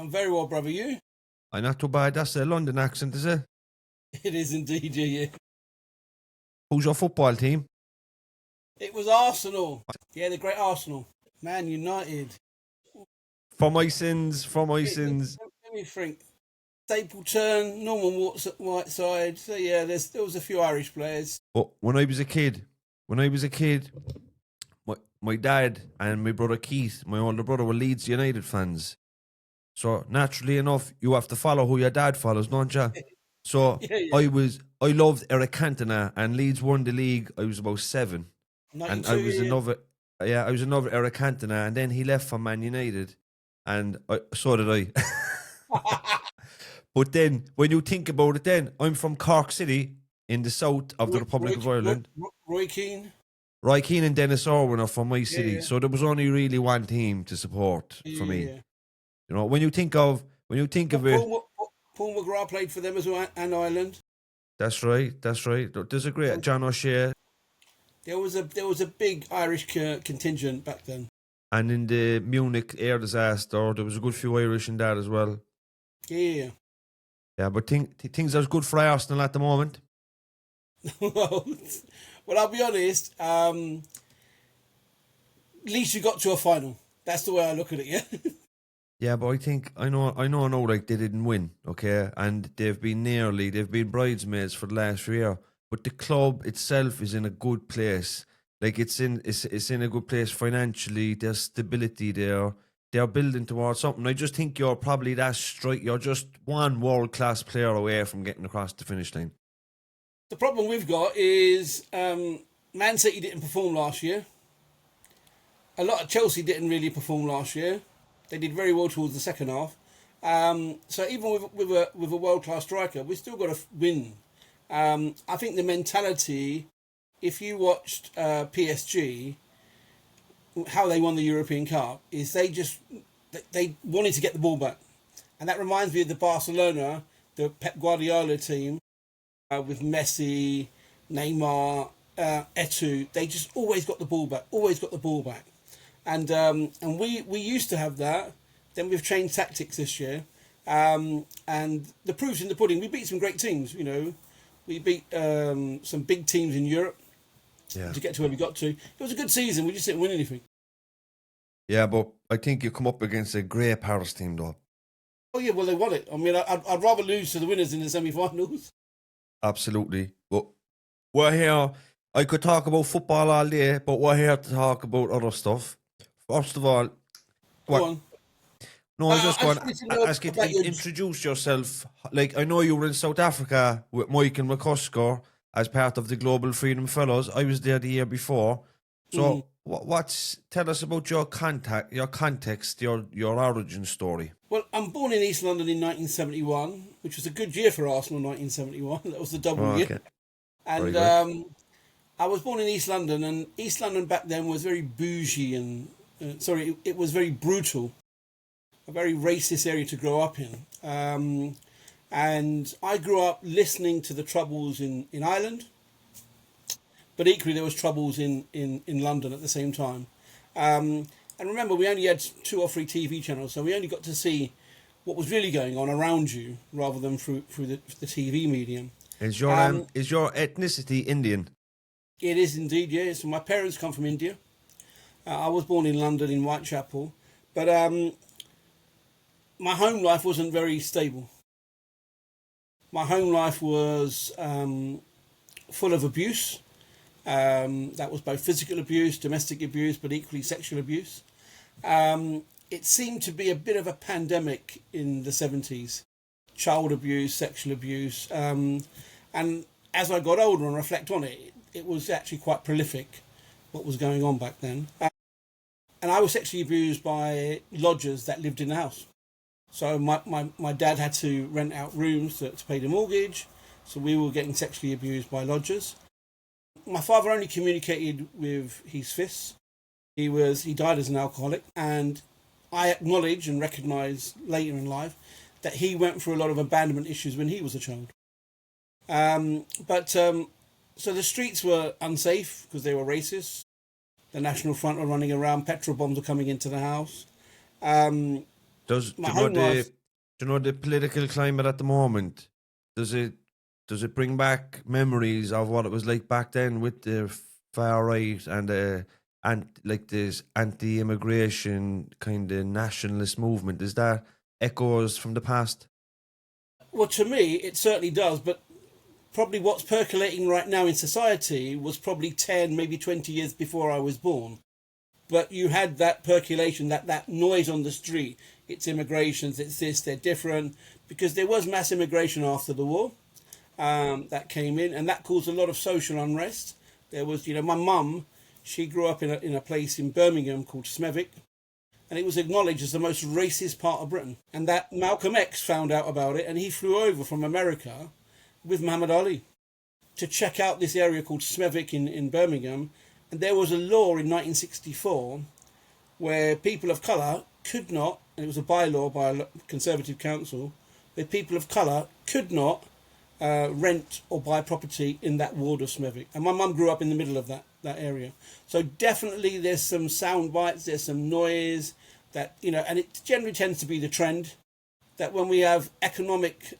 I'm very well, brother. You? I'm not too bad. That's a London accent, is it? It is indeed, yeah. Who's your football team? It was Arsenal. Yeah, the great Arsenal. Man United. For my sins. Let me think. Stapleton, Norman Whiteside. So yeah, there was a few Irish players. But when I was a kid, my dad and my brother Keith, my older brother, were Leeds United fans. So naturally enough, you have to follow who your dad follows, don't you? So Yeah. I loved Eric Cantona, and Leeds won the league. I was about 7, and I was another Eric Cantona, and then he left for Man United, and so did I. But then, when you think about it, then I'm from Cork City in the south of the Republic of Ireland. Roy Keane and Dennis Irwin are from my city, so there was only really one team to support for me. Yeah. You know, when you think of it, Paul McGrath played for them as well, and Ireland. That's right. There's a great John O'Shea. There was a big Irish contingent back then. And in the Munich air disaster, there was a good few Irish in that as well. Yeah. Yeah, but things are good for Arsenal at the moment. Well, I'll be honest. At least you got to a final. That's the way I look at it. Yeah. Yeah, but I know, like they didn't win, okay, and they've been bridesmaids for the last year. But the club itself is in a good place. Like it's in a good place financially. There's stability there. They're building towards something. I just think you're probably you're just one world-class player away from getting across the finish line. The problem we've got is Man City didn't perform last year. A lot of Chelsea didn't really perform last year. They did very well towards the second half. So even with a world-class striker, we've still got to win. I think the mentality, if you watched PSG, how they won the European Cup, is they wanted to get the ball back. And that reminds me of the Barcelona, the Pep Guardiola team, with Messi, Neymar, Eto'o. They just always got the ball back. And we used to have that. Then we've changed tactics this year. And the proof's in the pudding. We beat some great teams, you know. We beat some big teams in Europe to get to where we got to. It was a good season. We just didn't win anything. Yeah, but I think you come up against a great Paris team, though. Oh, yeah, well, they won it. I mean, I'd rather lose to the winners in the semi-finals. Absolutely. But we're here. I could talk about football all day, but we're here to talk about other stuff. First of all, Go on. No, I was just going to ask you to introduce yourself. Like, I know you were in South Africa with Mike and McCusker as part of the Global Freedom Fellows. I was there the year before. So, tell us about your context, your origin story. Well, I'm born in East London in 1971, which was a good year for Arsenal, 1971. That was the double year. And I was born in East London, and East London back then was very bougie and, it was very brutal. A very racist area to grow up in. And I grew up listening to the troubles in Ireland, but equally there was troubles in London at the same time. And remember, we only had 2 or 3 TV channels, so we only got to see what was really going on around you rather than through the TV medium. Is your ethnicity Indian? It is indeed, yeah. So my parents come from India. I was born in London in Whitechapel, but my home life wasn't very stable. My home life was full of abuse. That was both physical abuse, domestic abuse, but equally sexual abuse. It seemed to be a bit of a pandemic in the 70s. Child abuse, sexual abuse. And as I got older and reflect on it, it was actually quite prolific, what was going on back then. And I was sexually abused by lodgers that lived in the house. So my dad had to rent out rooms to pay the mortgage. So we were getting sexually abused by lodgers. My father only communicated with his fists. He died as an alcoholic, and I acknowledge and recognise later in life that he went through a lot of abandonment issues when he was a child. So the streets were unsafe because they were racist. The National Front were running around. Petrol bombs were coming into the house. Do you know the political climate at the moment? Does it bring back memories of what it was like back then with the far right and like this anti-immigration kind of nationalist movement? Is that echoes from the past? Well, to me, it certainly does, but probably what's percolating right now in society was probably 10, maybe 20 years before I was born. But you had that percolation, that noise on the street. It's immigrations, it's this, they're different, because there was mass immigration after the war that came in, and that caused a lot of social unrest. There was, my mum, she grew up in a place in Birmingham called Smethwick, and it was acknowledged as the most racist part of Britain. And that Malcolm X found out about it, and he flew over from America with Muhammad Ali to check out this area called Smethwick in Birmingham. And there was a law in 1964 where people of colour could not, and it was a bylaw by a Conservative council, where people of colour could not rent or buy property in that ward of Smethwick. And my mum grew up in the middle of that area. So definitely there's some sound bites, there's some noise that, and it generally tends to be the trend that when we have economic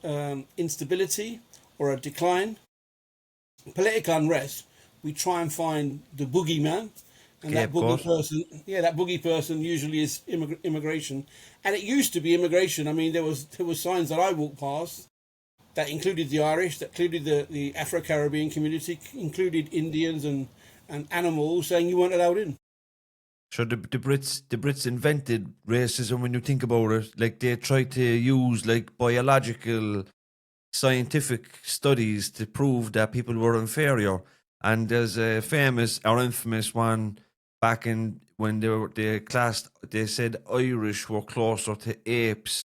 instability or a decline, political unrest, we try and find the boogeyman, and that boogie person usually is immigration. And it used to be immigration. I mean, there was signs that I walked past that included the Irish, that included the Afro-Caribbean community, included Indians and animals, saying you weren't allowed in. Sure, the Brits invented racism when you think about it. Like they tried to use like biological scientific studies to prove that people were inferior. And there's a famous or infamous one back in when they said Irish were closer to apes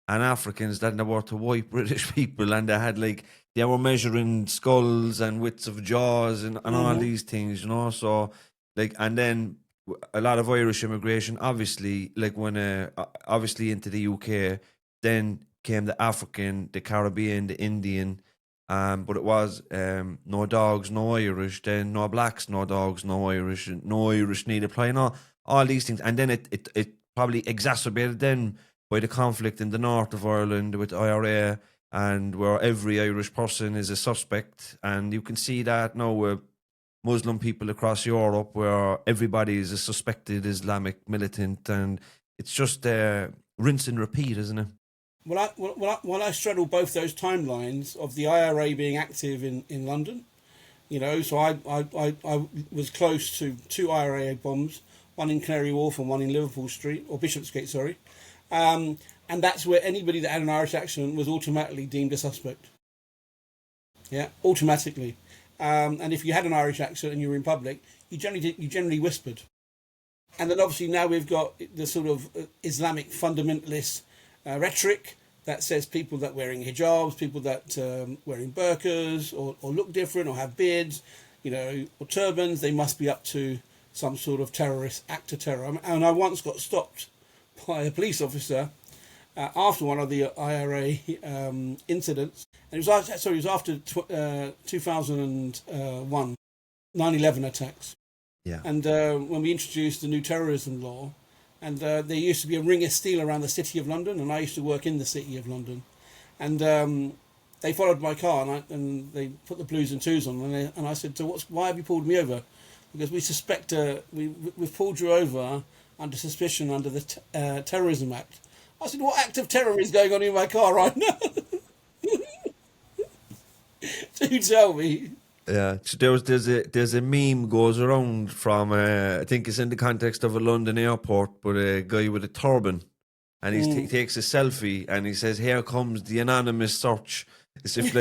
and Africans than they were to white British people, and they were measuring skulls and widths of jaws and all these things, So and then a lot of Irish immigration, obviously, obviously into the UK, then came the African, the Caribbean, the Indian. But it was no dogs, no Irish, then no blacks, no dogs, no Irish need apply, all these things. And then it probably exacerbated then by the conflict in the north of Ireland with IRA, and where every Irish person is a suspect. And you can see that now with Muslim people across Europe, where everybody is a suspected Islamic militant, and it's just rinse and repeat, isn't it? Well, I straddle both those timelines of the IRA being active in London, so I was close to 2 IRA bombs, one in Canary Wharf and one in Liverpool Street, or Bishopsgate, sorry. And that's where anybody that had an Irish accent was automatically deemed a suspect. Yeah, automatically. And if you had an Irish accent and you were in public, you generally whispered. And then obviously now we've got the sort of Islamic fundamentalist rhetoric that says people that wearing hijabs, people that wearing burqas or look different or have beards, or turbans, they must be up to some sort of terrorist act of terror. And I once got stopped by a police officer after one of the IRA incidents, and it was after 2001 9/11 attacks. Yeah. And when we introduced the new terrorism law, and there used to be a ring of steel around the City of London, and I used to work in the City of London, and they followed my car, and they put the blues and twos on, and I said, "So why have you pulled me over?" Because we suspect we've pulled you over under suspicion under the Terrorism Act. I said, "What act of terror is going on in my car right now?" Do tell me. Yeah, so there's a meme goes around from I think it's in the context of a London airport, but a guy with a turban, and he takes a selfie and he says, "Here comes the anonymous search." As if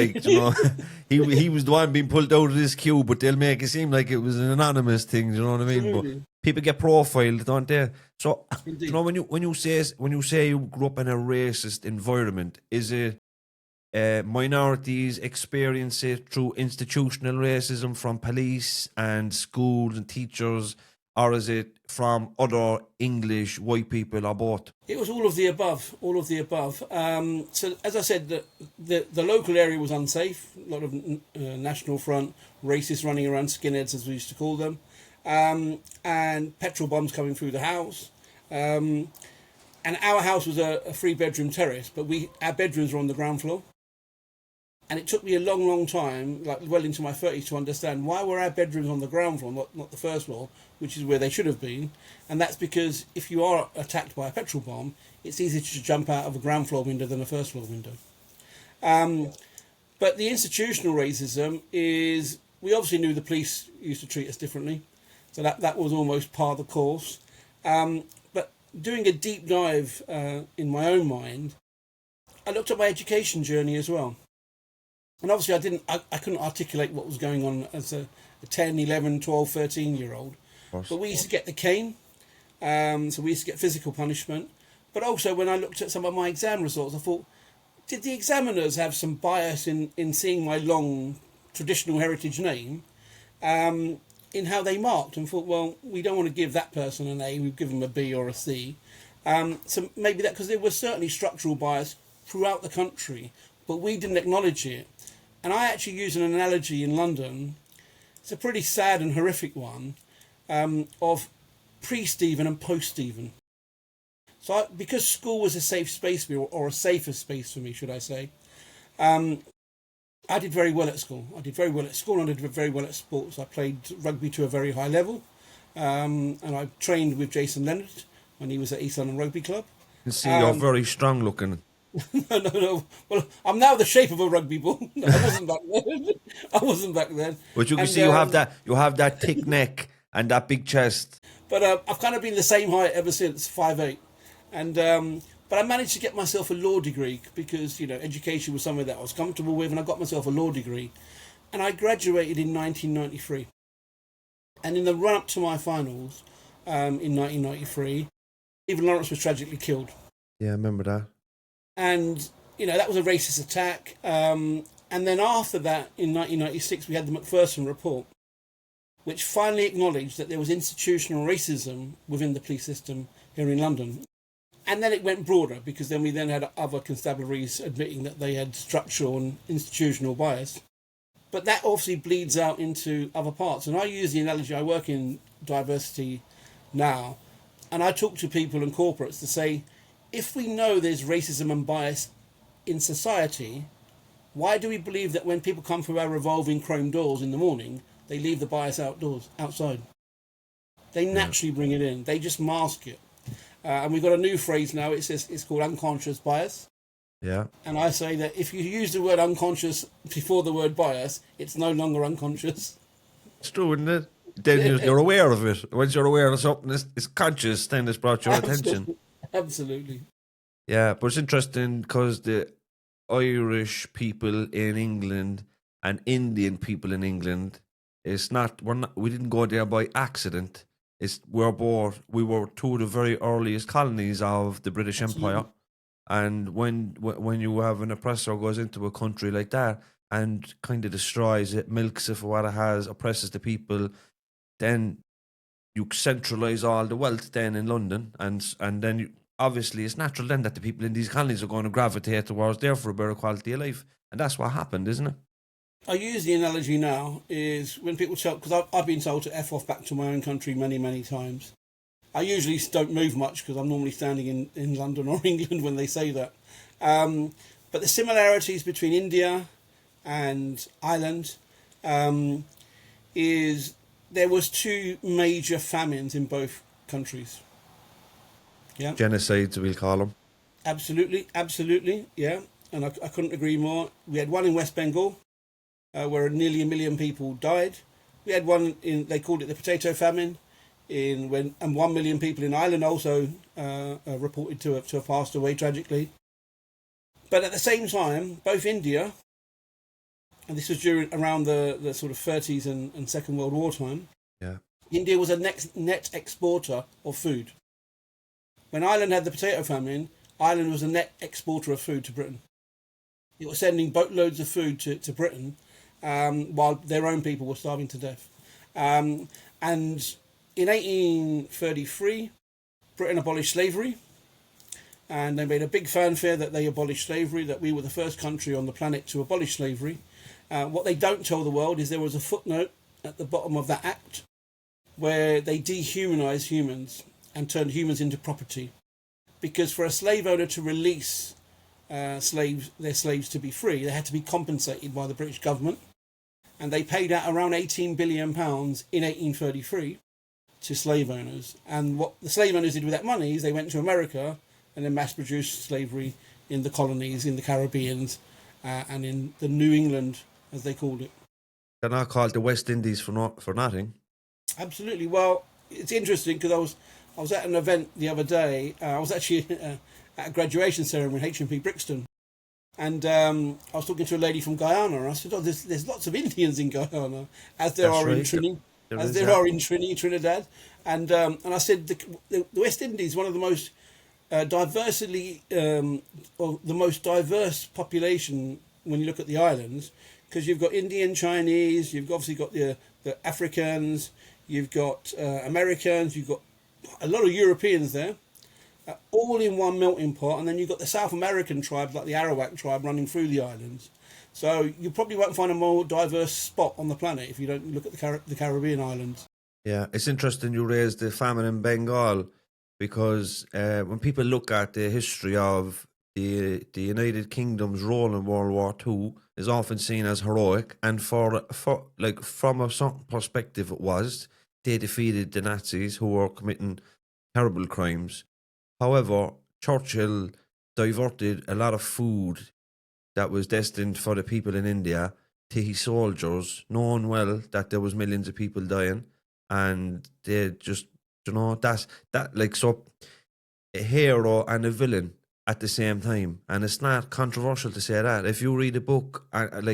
he was the one being pulled out of this queue, but they'll make it seem like it was an anonymous thing. You know what I mean? Absolutely. But people get profiled, don't they? So Indeed. when you say you grew up in a racist environment, is it minorities experience it through institutional racism from police and schools and teachers, or is it from other English white people, or both? It was all of the above. All of the above. So, as I said, the local area was unsafe. A lot of National Front racists running around, skinheads as we used to call them, and petrol bombs coming through the house. And And our house was a 3-bedroom terrace, but our bedrooms were on the ground floor. And it took me a long, long time, like well into my 30s, to understand why were our bedrooms on the ground floor, not the first floor, which is where they should have been. And that's because if you are attacked by a petrol bomb, it's easier to jump out of a ground floor window than a first floor window. But the institutional racism is, we obviously knew the police used to treat us differently. So that was almost par the course. But doing a deep dive in my own mind, I looked at my education journey as well. And obviously I couldn't articulate what was going on as a 10, 11, 12, 13-year-old. But we used to get the cane. So we used to get physical punishment. But also when I looked at some of my exam results, I thought, did the examiners have some bias in seeing my long traditional heritage name in how they marked? And thought, well, we don't want to give that person an A, we've given them a B or a C. So maybe that, because there was certainly structural bias throughout the country, but we didn't acknowledge it. And I actually use an analogy in London. It's a pretty sad and horrific one, of pre-Stephen and post-Stephen. So because school was a safe space for me, or a safer space for me, should I say, I did very well at school. I did very well at school and I did very well at sports. I played rugby to a very high level, and I trained with Jason Leonard when he was at East London Rugby Club. You see, you're very strong looking. No. Well, I'm now the shape of a rugby ball. No, I wasn't back then. I wasn't back then. But you can see you have that thick neck and that big chest. But I've kind of been the same height ever since, 5'8", and but I managed to get myself a law degree because education was something that I was comfortable with, and I got myself a law degree, and I graduated in 1993. And in the run up to my finals, in 1993, Stephen Lawrence was tragically killed. Yeah, I remember that. And, that was a racist attack. And then after that, in 1996, we had the Macpherson Report, which finally acknowledged that there was institutional racism within the police system here in London. And then it went broader, because then we had other constabularies admitting that they had structural and institutional bias. But that obviously bleeds out into other parts. And I use the analogy, I work in diversity now, and I talk to people and corporates to say, if we know there's racism and bias in society, why do we believe that when people come through our revolving chrome doors in the morning, they leave the bias outside? They naturally bring it in. They just mask it. And we've got a new phrase now. It's called unconscious bias. Yeah. And I say that if you use the word unconscious before the word bias, it's no longer unconscious. It's true, isn't it? Then you're aware of it. Once you're aware of something, it's conscious, then it's brought your attention. Absolutely. Yeah, but it's interesting because the Irish people in England and Indian people in England, we didn't go there by accident. We were two of the very earliest colonies of the British Empire. And when you have an oppressor goes into a country like that and kind of destroys it, milks it for what it has, oppresses the people, then you centralise all the wealth then in London, and then obviously it's natural then that the people in these colonies are going to gravitate towards there for a better quality of life. And that's what happened, isn't it? I use the analogy now is when people tell, because I've been told to F off back to my own country many, many times. I usually don't move much because I'm normally standing in London or England when they say that. But the similarities between India and Ireland is there was 2 major famines in both countries. Yeah. Genocides, we'll call them. Absolutely, yeah. And I couldn't agree more. We had one in West Bengal, where nearly 1 million people died. We had one they called it the potato famine, and 1 million people in Ireland also reported to have passed away tragically. But at the same time, both India, and this was around the sort of 30s and Second World War time, yeah, India was a net exporter of food. When Ireland had the potato famine, Ireland was a net exporter of food to Britain. It was sending boatloads of food to Britain, while their own people were starving to death. And in 1833, Britain abolished slavery, and they made a big fanfare that they abolished slavery, that we were the first country on the planet to abolish slavery. What they don't tell the world is there was a footnote at the bottom of that act where they dehumanised humans and turned humans into property, because for a slave owner to release their slaves to be free, they had to be compensated by the British government, and they paid out around £18 billion in 1833 to slave owners. And what the slave owners did with that money is they went to America and then mass-produced slavery in the colonies, in the Caribbean, and in the New England, as they called it. They're not called the West Indies for nothing. Absolutely. Well, it's interesting because I was at an event the other day. I was actually at a graduation ceremony in HMP Brixton, and I was talking to a lady from Guyana, and I said, "Oh, there's lots of Indians in Guyana, as there are in Trinidad." And I said the West Indies is one of the most or the most diverse population when you look at the islands, because you've got Indian, Chinese, you've obviously got the Africans, you've got Americans, you've got a lot of Europeans there, all in one melting pot, and then you've got the South American tribes like the Arawak tribe running through the islands. So you probably won't find a more diverse spot on the planet if you don't look at the Caribbean islands. Yeah, it's interesting you raised the famine in Bengal, because when people look at the history of the United Kingdom's role in World War II, is often seen as heroic, and for like from a certain perspective it was. They defeated the Nazis, who were committing terrible crimes. However, Churchill diverted a lot of food that was destined for the people in India to his soldiers, knowing well that there was millions of people dying, and they just, so a hero and a villain at the same time. And it's not controversial to say that. If you read a book,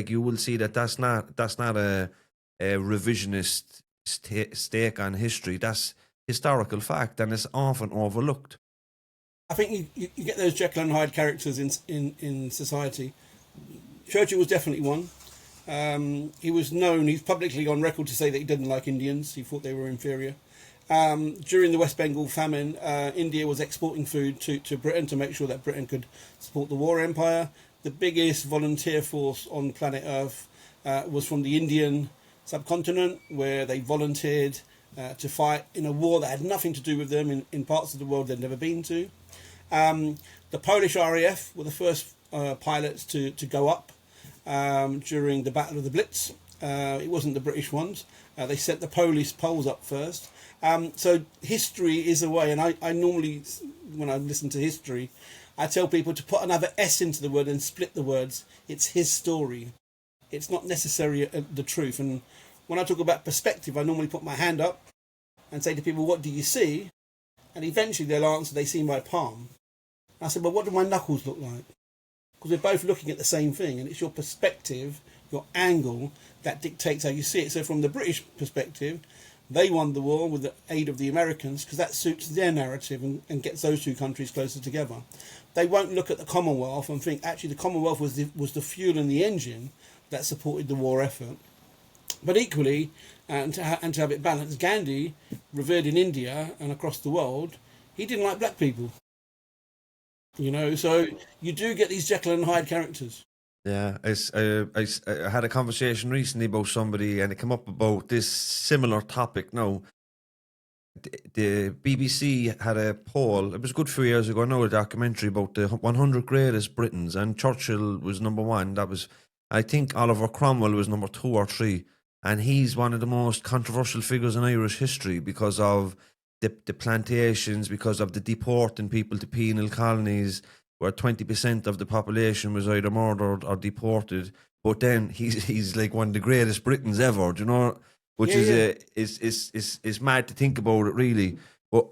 you will see that that's not a revisionist stake on history. That's historical fact, and it's often overlooked. I think you get those Jekyll and Hyde characters in society. Churchill was definitely one. He was known, he's publicly on record to say that he didn't like Indians. He thought they were inferior. During the West Bengal famine, India was exporting food to Britain to make sure that Britain could support the war empire. The biggest volunteer force on planet Earth was from the Indian subcontinent, where they volunteered to fight in a war that had nothing to do with them in parts of the world they'd never been to. The Polish RAF were the first pilots to go up during the Battle of the Blitz. It wasn't the British ones. They sent the Poles up first. So history is a way, and I normally, when I listen to history, I tell people to put another S into the word and split the words. It's his story. It's not necessarily the truth. And when I talk about perspective, I normally put my hand up and say to people, "What do you see?" And eventually they'll answer, "They see my palm." And I said, "Well, what do my knuckles look like?" Because we're both looking at the same thing, and it's your perspective, your angle, that dictates how you see it. So from the British perspective, they won the war with the aid of the Americans because that suits their narrative and gets those two countries closer together. They won't look at the Commonwealth and think actually the Commonwealth was the fuel and the engine that supported the war effort. But equally, and to have it balanced, Gandhi, revered in India and across the world, he didn't like black people. So you do get these Jekyll and Hyde characters. Yeah, I had a conversation recently about somebody, and it came up about this similar topic. Now, the BBC had a poll. It was a good few years ago now, a documentary about the 100 greatest Britons, and Churchill was number one. That was, I think, Oliver Cromwell was number 2 or 3, and he's one of the most controversial figures in Irish history because of the plantations, because of the deporting people to penal colonies, where 20% of the population was either murdered or deported. But then he's like one of the greatest Britons ever, which is mad to think about it, really. But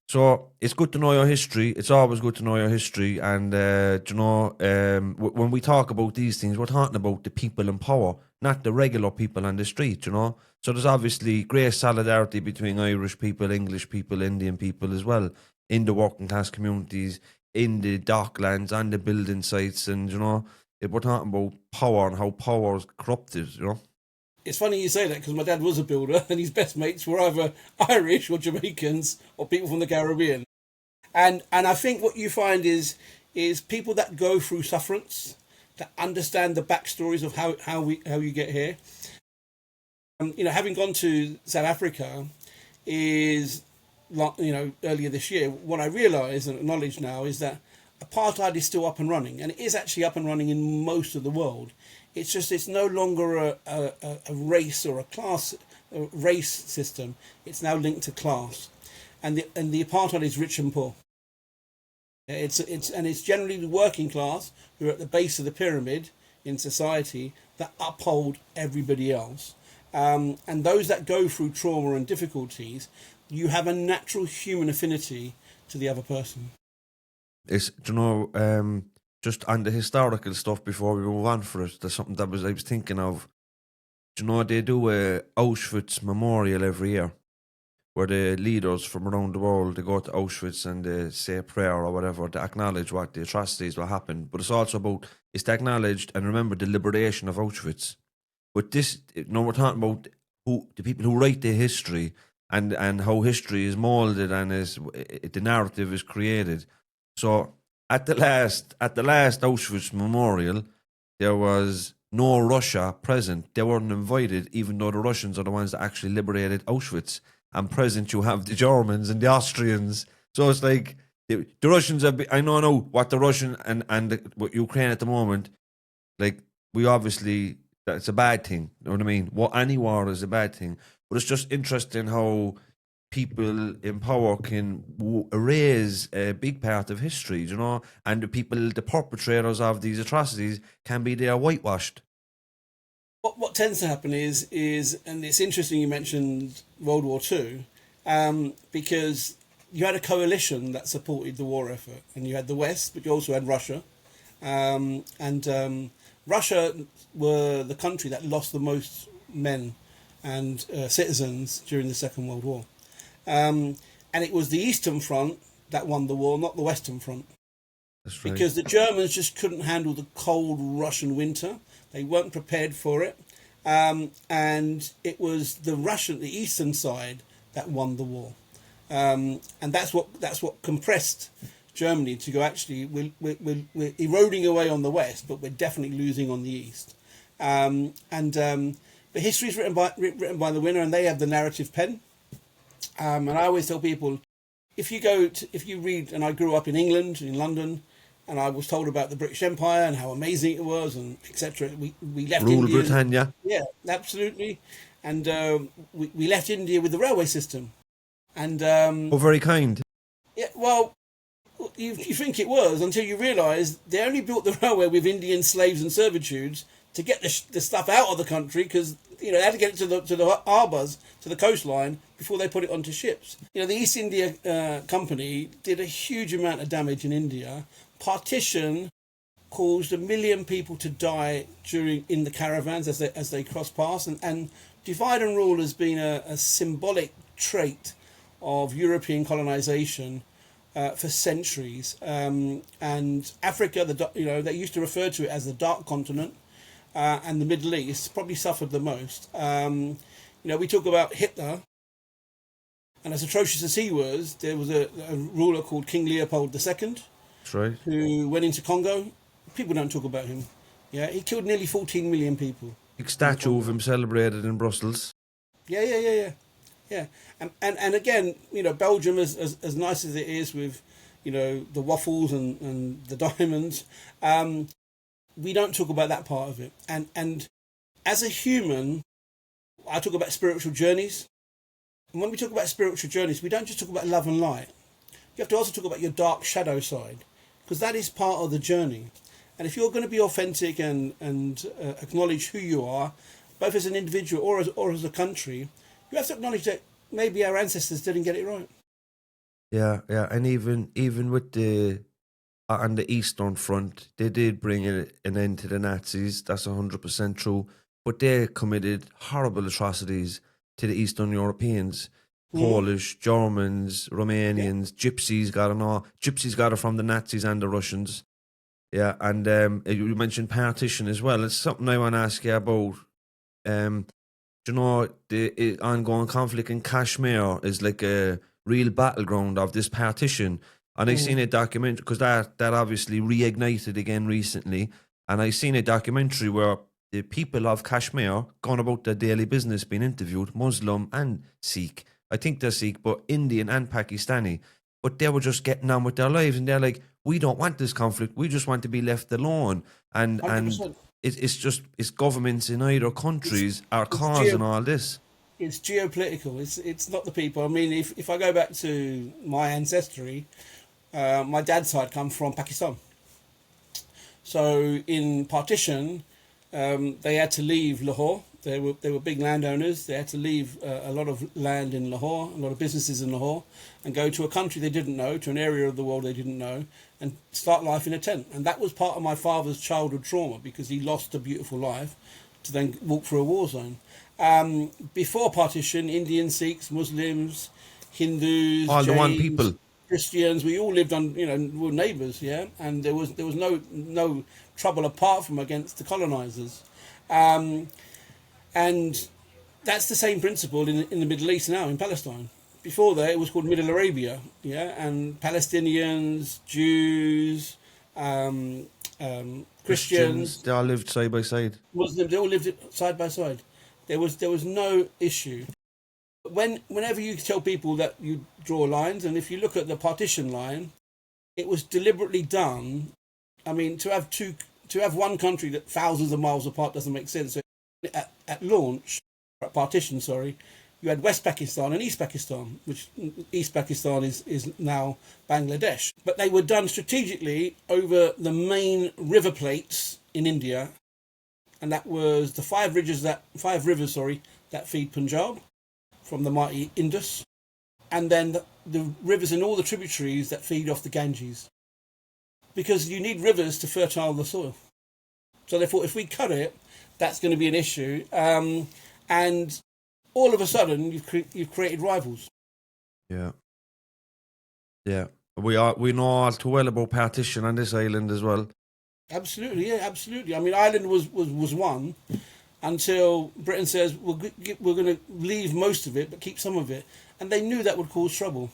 so it's good to know your history. It's always good to know your history, and when we talk about these things, we're talking about the people in power, not the regular people on the street. So there's obviously great solidarity between Irish people, English people, Indian people as well, in the working class communities, in the docklands, on the building sites, and we're talking about power and how power is corrupted. It's funny you say that because my dad was a builder, and his best mates were either Irish or Jamaicans or people from the Caribbean. And I think what you find is people that go through sufferance, that understand the backstories of how you get here. Having gone to South Africa, is earlier this year, what I realised and acknowledge now is that apartheid is still up and running, and it is actually up and running in most of the world. It's just it's no longer a race or a race system. It's now linked to class, and the apartheid is rich and poor. It's generally the working class who are at the base of the pyramid in society that uphold everybody else, and those that go through trauma and difficulties, you have a natural human affinity to the other person. It's just on the historical stuff before we move on for it. There's something I was thinking of. They do a Auschwitz memorial every year, where the leaders from around the world, they go to Auschwitz and they say a prayer or whatever to acknowledge what the atrocities what happened. But it's also it's to acknowledge and remember the liberation of Auschwitz. But this, we're talking about the people who write the history and how history is molded and the narrative is created. So at the last Auschwitz memorial, there was no Russia present. They weren't invited, even though the Russians are the ones that actually liberated Auschwitz. And present you have the Germans and the Austrians. So it's like the Russians I know what the Russian and what Ukraine at the moment, like we obviously, that's a bad thing. You know what I mean? Any war is a bad thing. But it's just interesting how people in power can erase a big part of history, and the perpetrators of these atrocities can be there whitewashed. What tends to happen is, and it's interesting you mentioned World War II, because you had a coalition that supported the war effort, and you had the West, but you also had Russia, and Russia were the country that lost the most men and citizens during the Second World War, and it was the Eastern Front that won the war, not the Western Front. That's right. Because the Germans just couldn't handle the cold Russian winter. They weren't prepared for it. And it was the Eastern side that won the war. And that's what compressed Germany to go, actually, we're eroding away on the West, but we're definitely losing on the East. But history is written by the winner, and they have the narrative pen. And I always tell people, if you read, and I grew up in England, in London, and I was told about the British Empire and how amazing it was, and etc. We left Rule India. Britannia. Yeah, absolutely. And we left India with the railway system. And very kind. Yeah, well, you think it was until you realise they only built the railway with Indian slaves and servitudes to get the stuff out of the country, because they had to get it to the harbours, to the coastline, before they put it onto ships. The East India Company did a huge amount of damage in India. Partition caused 1 million people to die in the caravans as they cross past, and divide and rule has been a symbolic trait of European colonisation for centuries. And Africa, they used to refer to it as the Dark Continent, and the Middle East probably suffered the most. We talk about Hitler, and as atrocious as he was, there was a ruler called King Leopold II. That's right. Who went into Congo. People don't talk about him. Yeah, he killed nearly 14 million people. Big statue of him celebrated in Brussels. Yeah. And again, Belgium, as nice as it is with, the waffles and the diamonds, we don't talk about that part of it. And as a human, I talk about spiritual journeys. And when we talk about spiritual journeys, we don't just talk about love and light. You have to also talk about your dark shadow side, because that is part of the journey. And if you're going to be authentic and acknowledge who you are, both as an individual or as a country, you have to acknowledge that maybe our ancestors didn't get it right. Yeah, and even with on the Eastern Front, they did bring an end to the Nazis. That's 100% true. But they committed horrible atrocities to the Eastern Europeans. Polish, Germans, Romanians, Gypsies got it from the Nazis and the Russians. Yeah, and you mentioned partition as well. It's something I want to ask you about. The ongoing conflict in Kashmir is like a real battleground of this partition. And I seen a documentary, because that obviously reignited again recently. And I seen a documentary where the people of Kashmir, going about their daily business, being interviewed, Muslim and Sikh. I think they're Sikh, but Indian and Pakistani. But they were just getting on with their lives, and they're like, we don't want this conflict. We just want to be left alone. And 100%. it's governments in either It's countries are it's causing all this. it's geopolitical. It's not the people. I mean, if I go back to my ancestry, my dad's side comes from Pakistan. So in partition, they had to leave Lahore. They were big landowners. They had to leave a lot of land in Lahore, a lot of businesses in Lahore, and go to a country they didn't know, to an area of the world they didn't know, and start life in a tent. And that was part of my father's childhood trauma, because he lost a beautiful life to then walk through a war zone. Before partition, Indians, Sikhs, Muslims, Hindus, All the one Jains, people. Christians, we all lived on, we were neighbours, yeah, and there was no trouble apart from against the colonisers. And that's the same principle in the Middle East now, in Palestine. Before that, it was called Middle Arabia, yeah, and Palestinians, Jews, Christians, They all lived side by side. Muslims, they all lived side by side. There was no issue. Whenever you tell people that you draw lines, and if you look at the partition line, it was deliberately done. I mean, to have one country that thousands of miles apart doesn't make sense. So at launch, at partition, sorry, you had West Pakistan and East Pakistan, which East Pakistan is now Bangladesh. But they were done strategically over the main river plates in India, and that was the five rivers that feed Punjab from the mighty Indus, and then the rivers and all the tributaries that feed off the Ganges, because you need rivers to fertile the soil. So they thought, if we cut it, that's going to be an issue, and all of a sudden you've created rivals. Yeah. We know all too well about partition on this island as well. Absolutely, yeah, absolutely. I mean, Ireland was one until Britain says we're going to leave most of it but keep some of it, and they knew that would cause trouble.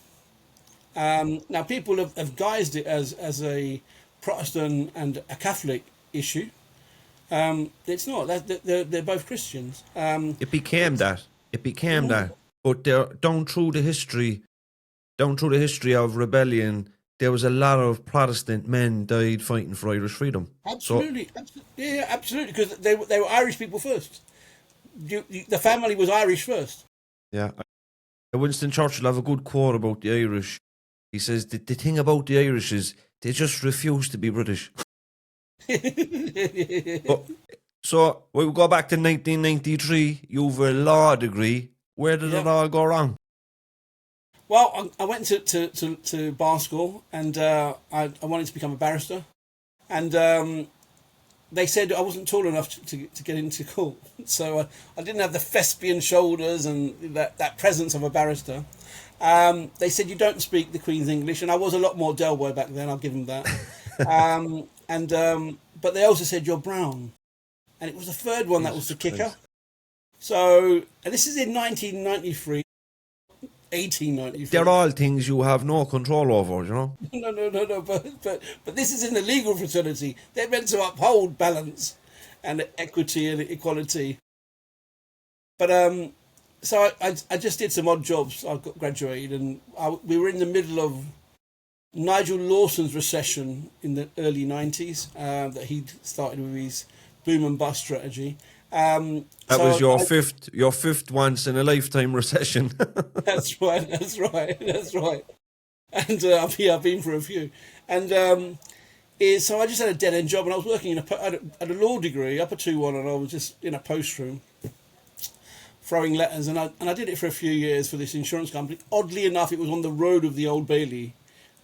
Now people have guised it as a Protestant and a Catholic issue. It's not. They're both Christians. It became that. But down through the history of rebellion, there was a lot of Protestant men died fighting for Irish freedom. Absolutely, absolutely, because they were Irish people first. The family was Irish first. Yeah. Winston Churchill have a good quote about the Irish. He says, the thing about the Irish is they just refuse to be British. So we'll go back to 1993. You've a law degree. Where did it all go wrong? Well, I went to bar school, and I wanted to become a barrister, and they said I wasn't tall enough to get into court, so I didn't have the thespian shoulders and that presence of a barrister. They said you don't speak the Queen's English, and I was a lot more Del Boy back then, I'll give them that. But they also said you're brown, and it was the third one that was the kicker. Christ. So, and this is in 1993. 1893. They're all things you have no control over, you know? No. But this is in the legal fraternity. They're meant to uphold balance and equity and equality. But so I just did some odd jobs. I got graduated, and we were in the middle of Nigel Lawson's recession in the early 90s that he'd started with his boom and bust strategy. That was your fifth once in a lifetime recession. That's right. And I've been for a few. And so I just had a dead end job, and I was working at a law degree, up a 2-1, and I was just in a post room throwing letters, and I did it for a few years for this insurance company. Oddly enough, it was on the road of the Old Bailey,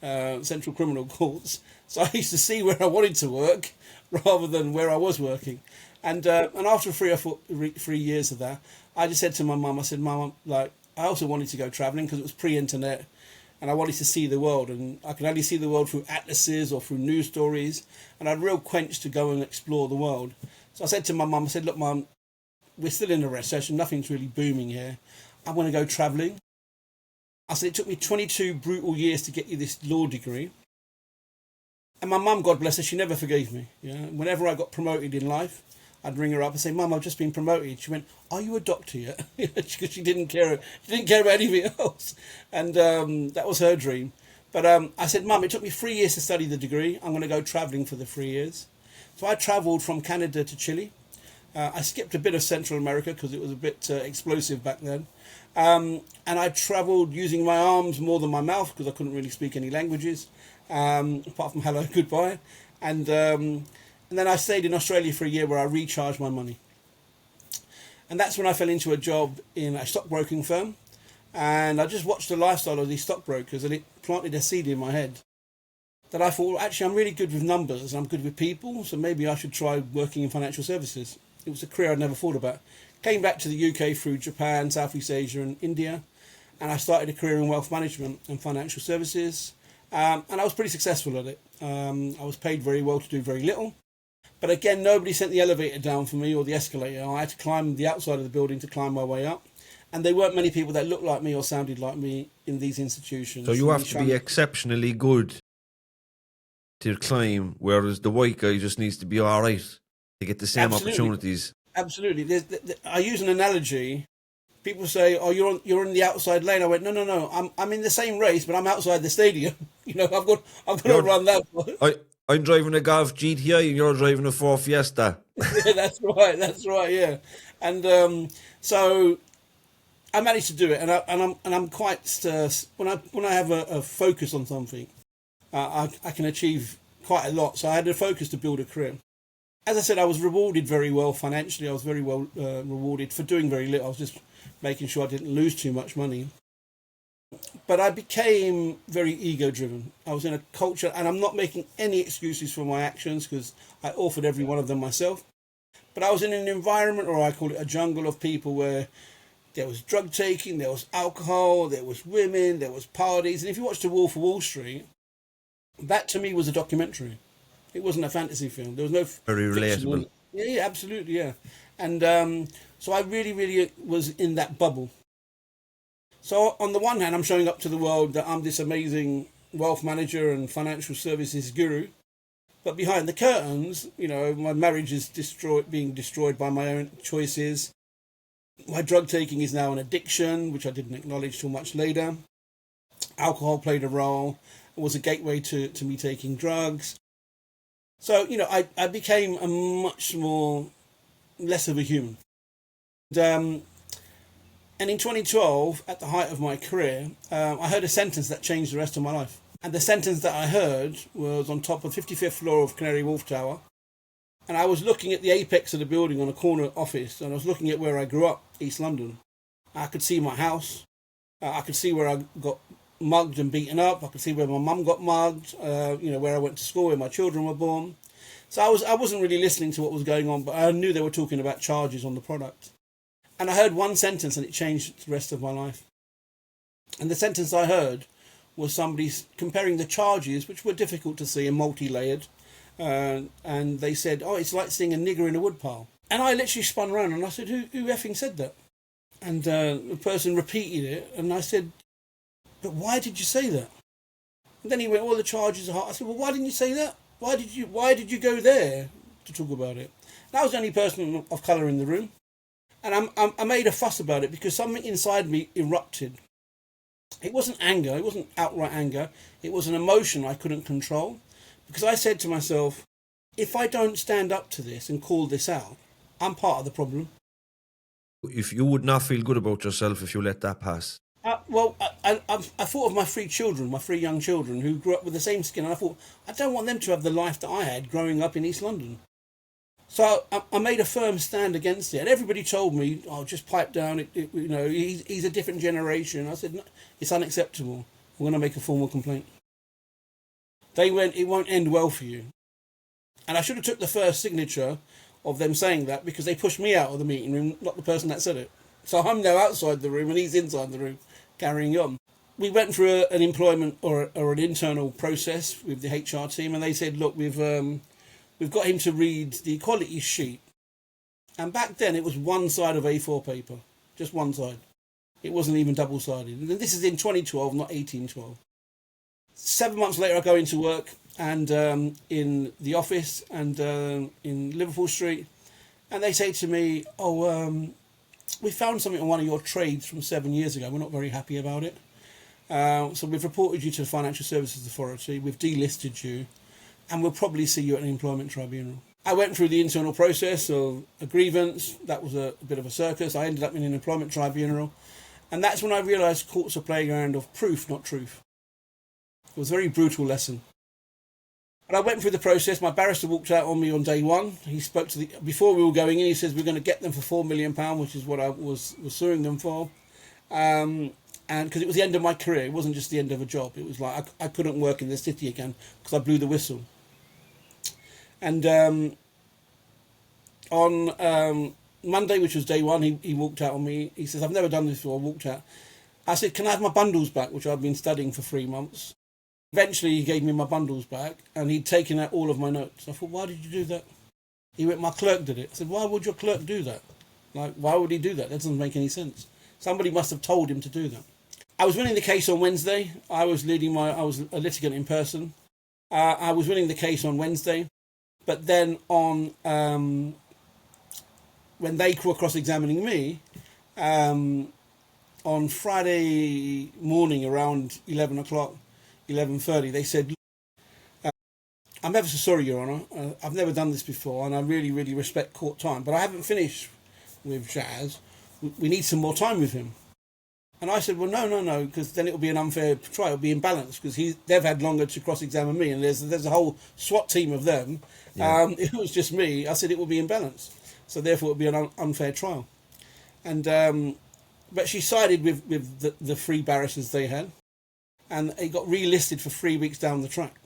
Central Criminal Courts. So I used to see where I wanted to work rather than where I was working. And after 3 years of that, I just said to my mum, I said, Mum, like, I also wanted to go travelling because it was pre-internet, and I wanted to see the world, and I could only see the world through atlases or through news stories, and I had a real quench to go and explore the world. So I said to my mum, I said, look, Mum, we're still in a recession, nothing's really booming here. I want to go travelling. I said, it took me 22 brutal years to get you this law degree. And my mum, God bless her, she never forgave me. Yeah? Whenever I got promoted in life, I'd ring her up and say, "Mum, I've just been promoted." She went, "Are you a doctor yet?" Because she didn't care. She didn't care about anything else, and that was her dream. But I said, "Mum, it took me 3 years to study the degree. I'm going to go travelling for the 3 years." So I travelled from Canada to Chile. I skipped a bit of Central America because it was a bit explosive back then. And I travelled using my arms more than my mouth because I couldn't really speak any languages, apart from hello, goodbye. And then I stayed in Australia for a year where I recharged my money. And that's when I fell into a job in a stockbroking firm. And I just watched the lifestyle of these stockbrokers, and it planted a seed in my head that I thought, well, actually, I'm really good with numbers. I'm good with people, so maybe I should try working in financial services. It was a career I'd never thought about. Came back to the UK through Japan, Southeast Asia and India, and I started a career in wealth management and financial services, and I was pretty successful at it. I was paid very well to do very little, but again, nobody sent the elevator down for me or the escalator. I had to climb the outside of the building to climb my way up, and there weren't many people that looked like me or sounded like me in these institutions. So you have to be exceptionally good to climb, whereas the white guy just needs to be all right to get the same opportunities. Absolutely. I use an analogy. People say, "Oh, you're in the outside lane." I went, "No. I'm in the same race, but I'm outside the stadium. I've got to run that far." I'm driving a Golf GTI and you're driving a Ford Fiesta. Yeah, that's right. Yeah, and so I managed to do it, and I'm quite when I have a focus on something, I can achieve quite a lot. So I had a focus to build a career. As I said, I was rewarded very well financially. I was very well rewarded for doing very little. I was just making sure I didn't lose too much money. But I became very ego-driven. I was in a culture, and I'm not making any excuses for my actions because I authored every one of them myself. But I was in an environment, or I call it a jungle of people, where there was drug taking, there was alcohol, there was women, there was parties. And if you watch The Wolf of Wall Street, that to me was a documentary. It wasn't a fantasy film. There was no very relatable. Yeah, absolutely, yeah. And so I really was in that bubble. So on the one hand, I'm showing up to the world that I'm this amazing wealth manager and financial services guru, but behind the curtains, my marriage is being destroyed by my own choices. My drug taking is now an addiction, which I didn't acknowledge till much later. Alcohol played a role. It was a gateway to me taking drugs. So, I became a much less of a human. And in 2012, at the height of my career, I heard a sentence that changed the rest of my life. And the sentence that I heard was on top of 55th floor of Canary Wharf Tower. And I was looking at the apex of the building on a corner office, and I was looking at where I grew up, East London. I could see my house. I could see where I got mugged and beaten up. I could see where my mum got mugged, where I went to school, where my children were born. So I wasn't really listening to what was going on, but I knew they were talking about charges on the product. And I heard one sentence and it changed the rest of my life. And the sentence I heard was somebody comparing the charges, which were difficult to see and multi-layered. And they said, "Oh, it's like seeing a nigger in a woodpile." And I literally spun around and I said, who effing said that? And the person repeated it, and I said, "But why did you say that?" And then he went, "Well, the charges are hard." I said, "Well, why didn't you say that? Why did you go there to talk about it?" And I was the only person of colour in the room. And I made a fuss about it because something inside me erupted. It wasn't anger. It wasn't outright anger. It was an emotion I couldn't control. Because I said to myself, if I don't stand up to this and call this out, I'm part of the problem. If you would not feel good about yourself if you let that pass. I thought of my three young children who grew up with the same skin. And I thought, I don't want them to have the life that I had growing up in East London. So I made a firm stand against it. And everybody told me, "Oh, just pipe down. He's a different generation." I said, "No, it's unacceptable. I'm going to make a formal complaint." They went, "It won't end well for you." And I should have took the first signature of them saying that because they pushed me out of the meeting room, not the person that said it. So I'm now outside the room and he's inside the room carrying on. We went through an employment or an internal process with the HR team, and they said, "Look, we've got him to read the equality sheet." And back then it was one side of A4 paper, just one side. It wasn't even double-sided. And this is in 2012, not 1812. 7 months later, I go into work and in the office and in Liverpool Street, And they say to me, we found something on one of your trades from 7 years ago. We're not very happy about it. So we've reported you to the Financial Services Authority. We've delisted you. And we'll probably see you at an employment tribunal. I went through the internal process of a grievance. That was a bit of a circus. I ended up in an employment tribunal. And that's when I realised court's a playground of proof, not truth. It was a very brutal lesson. And I went through the process. My barrister walked out on me on day one. He spoke to before we were going in, he says, we're going to get them for £4 million, which is what I was suing them for. And because it was the end of my career, it wasn't just the end of a job. It was like I couldn't work in the city again because I blew the whistle. And on Monday, which was day one, he walked out on me. He says, I've never done this before. I walked out. I said, can I have my bundles back, which I've been studying for 3 months? Eventually, he gave me my bundles back, and he'd taken out all of my notes. I thought, why did you do that? He went, my clerk did it. I said, why would your clerk do that? Like, why would he do that? That doesn't make any sense. Somebody must have told him to do that. I was winning the case on Wednesday. I was a litigant in person. I was winning the case on Wednesday. But then on when they were cross-examining me, on Friday morning around 11 o'clock, 11:30, they said, I'm ever so sorry, Your Honour. I've never done this before, and I really, really respect court time, but I haven't finished with Jazz. We need some more time with him. And I said, well, no, because then it'll be an unfair trial. It'll be imbalanced, because they've had longer to cross-examine me, and there's a whole SWAT team of them. Yeah. If it was just me, I said it will be imbalanced. So therefore, it would be an unfair trial. And but she sided with the 3 barristers they had, and it got relisted for 3 weeks down the track.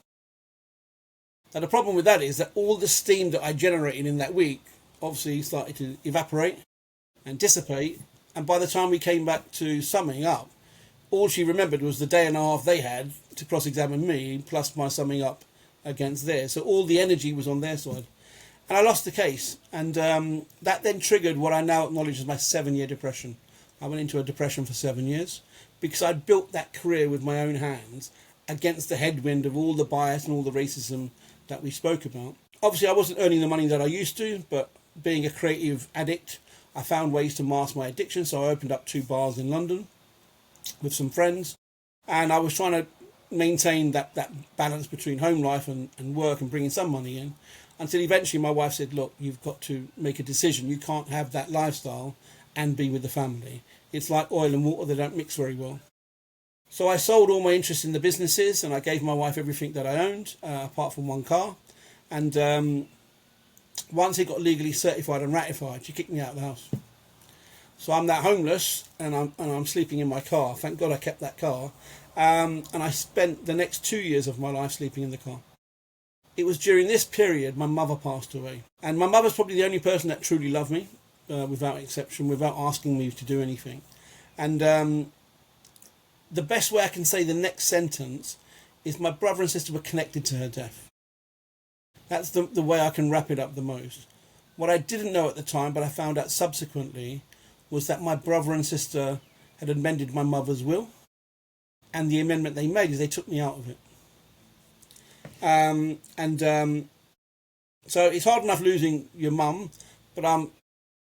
Now, the problem with that is that all the steam that I generated in that week obviously started to evaporate and dissipate, and by the time we came back to summing up, all she remembered was the day and a half they had to cross-examine me, plus my summing up against theirs. So all the energy was on their side. And I lost the case, and that then triggered what I now acknowledge as my 7-year depression. I went into a depression for 7 years because I'd built that career with my own hands against the headwind of all the bias and all the racism that we spoke about. Obviously, I wasn't earning the money that I used to, but being a creative addict, I found ways to mask my addiction. So I opened up 2 bars in London with some friends, and I was trying to maintain that balance between home life and work and bringing some money in, until eventually my wife said, look, you've got to make a decision. You can't have that lifestyle and be with the family. It's like oil and water, they don't mix very well. So I sold all my interest in the businesses, and I gave my wife everything that I owned, apart from 1 car. And once it got legally certified and ratified, she kicked me out of the house. So I'm now homeless, and I'm sleeping in my car. Thank God I kept that car. And I spent the next 2 years of my life sleeping in the car. It was during this period my mother passed away. And my mother's probably the only person that truly loved me, without exception, without asking me to do anything. And the best way I can say the next sentence is my brother and sister were connected to her death. That's the way I can wrap it up the most. What I didn't know at the time, but I found out subsequently, was that my brother and sister had amended my mother's will. And the amendment they made is they took me out of it. So it's hard enough losing your mum, but I'm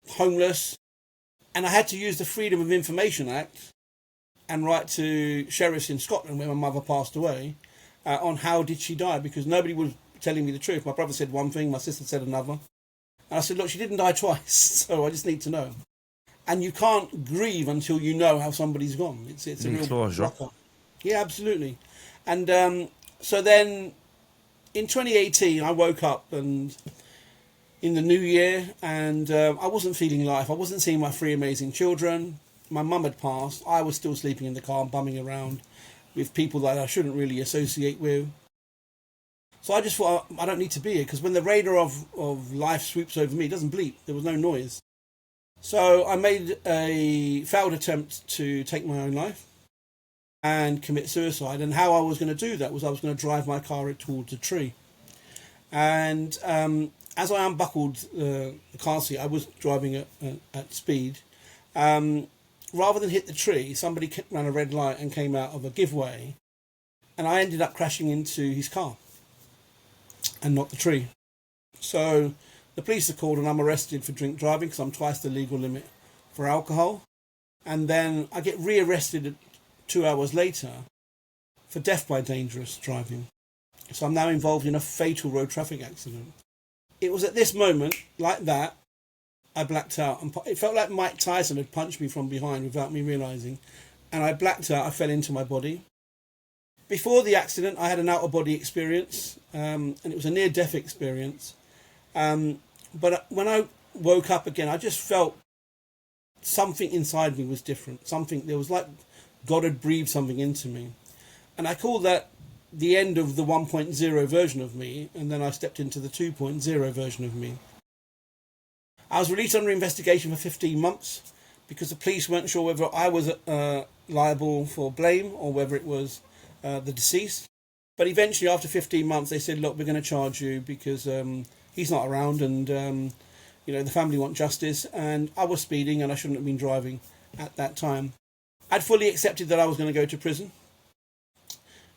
homeless, and I had to use the Freedom of Information Act and write to sheriffs in Scotland where my mother passed away on how did she die, because nobody was telling me the truth. My brother said one thing, my sister said another, and I said, look, she didn't die twice, so I just need to know. And you can't grieve until you know how somebody's gone. It's a real closure. Yeah, absolutely. And so then in 2018 I woke up and in the new year, and I wasn't feeling life. I wasn't seeing my 3 amazing children. My mum had passed. I was still sleeping in the car and bumming around with people that I shouldn't really associate with. So I just thought, I don't need to be here, because when the radar of life swoops over me, it doesn't bleep. There was no noise. So I made a failed attempt to take my own life and commit suicide. And how I was going to do that was I was going to drive my car towards a tree. And as I unbuckled the car seat, I was driving at speed. Rather than hit the tree, somebody ran a red light and came out of a giveaway, and I ended up crashing into his car and not the tree. So The police are called and I'm arrested for drink driving because I'm twice the legal limit for alcohol. And then I get rearrested 2 hours later for death by dangerous driving. So I'm now involved in a fatal road traffic accident. It was at this moment, like that, I blacked out. And it felt like Mike Tyson had punched me from behind without me realising. And I blacked out, I fell into my body. Before the accident, I had an out-of-body experience, and it was a near-death experience. But when I woke up again, I just felt something inside me was different. There was like God had breathed something into me. And I call that the end of the 1.0 version of me, and then I stepped into the 2.0 version of me. I was released under investigation for 15 months because the police weren't sure whether I was liable for blame or whether it was the deceased. But eventually, after 15 months, they said, look, we're going to charge you because he's not around and, the family want justice. And I was speeding and I shouldn't have been driving at that time. I'd fully accepted that I was going to go to prison,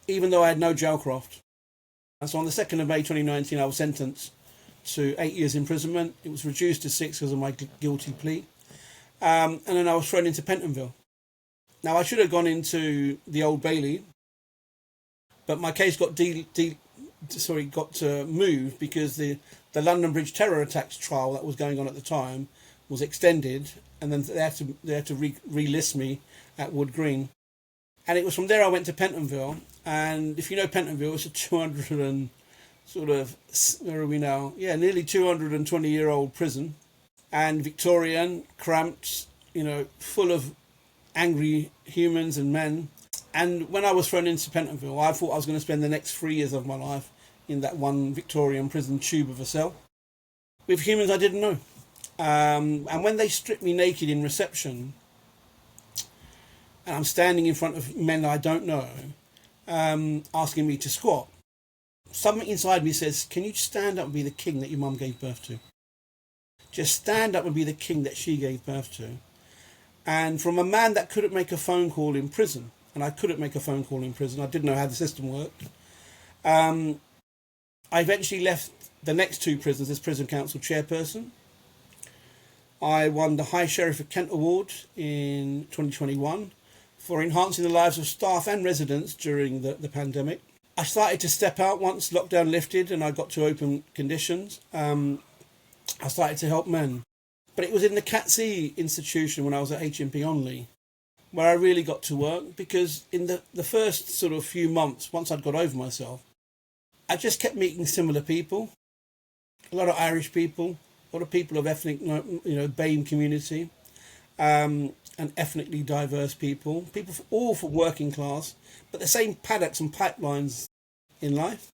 even though I had no jailcraft. And so on the 2nd of May 2019, I was sentenced to 8 years imprisonment. It was reduced to 6 because of my guilty plea. And then I was thrown into Pentonville. Now, I should have gone into the Old Bailey, but my case got moved because the London Bridge terror attacks trial that was going on at the time was extended, and then they had to relist me at Wood Green. And it was from there I went to Pentonville. And if you know Pentonville, it's a 200 and sort of, where are we now? Yeah, nearly 220-year-old prison. And Victorian, cramped, full of angry humans and men. And when I was thrown into Pentonville, I thought I was going to spend the next 3 years of my life in that one Victorian prison tube of a cell with humans I didn't know. And when they stripped me naked in reception, and I'm standing in front of men I don't know, asking me to squat, something inside me says, can you stand up and be the king that your mum gave birth to? Just stand up and be the king that she gave birth to. And from a man that couldn't make a phone call in prison, and I couldn't make a phone call in prison, I didn't know how the system worked, I eventually left the next 2 prisons as prison council chairperson. I won the High Sheriff of Kent Award in 2021 for enhancing the lives of staff and residents during the pandemic. I started to step out once lockdown lifted and I got to open conditions. I started to help men. But it was in the CATC institution when I was at HMP Onley where I really got to work, because in the first sort of few months, once I'd got over myself, I just kept meeting similar people. A lot of Irish people, a lot of people of ethnic, BAME community, and ethnically diverse people all from working class, but the same paddocks and pipelines in life.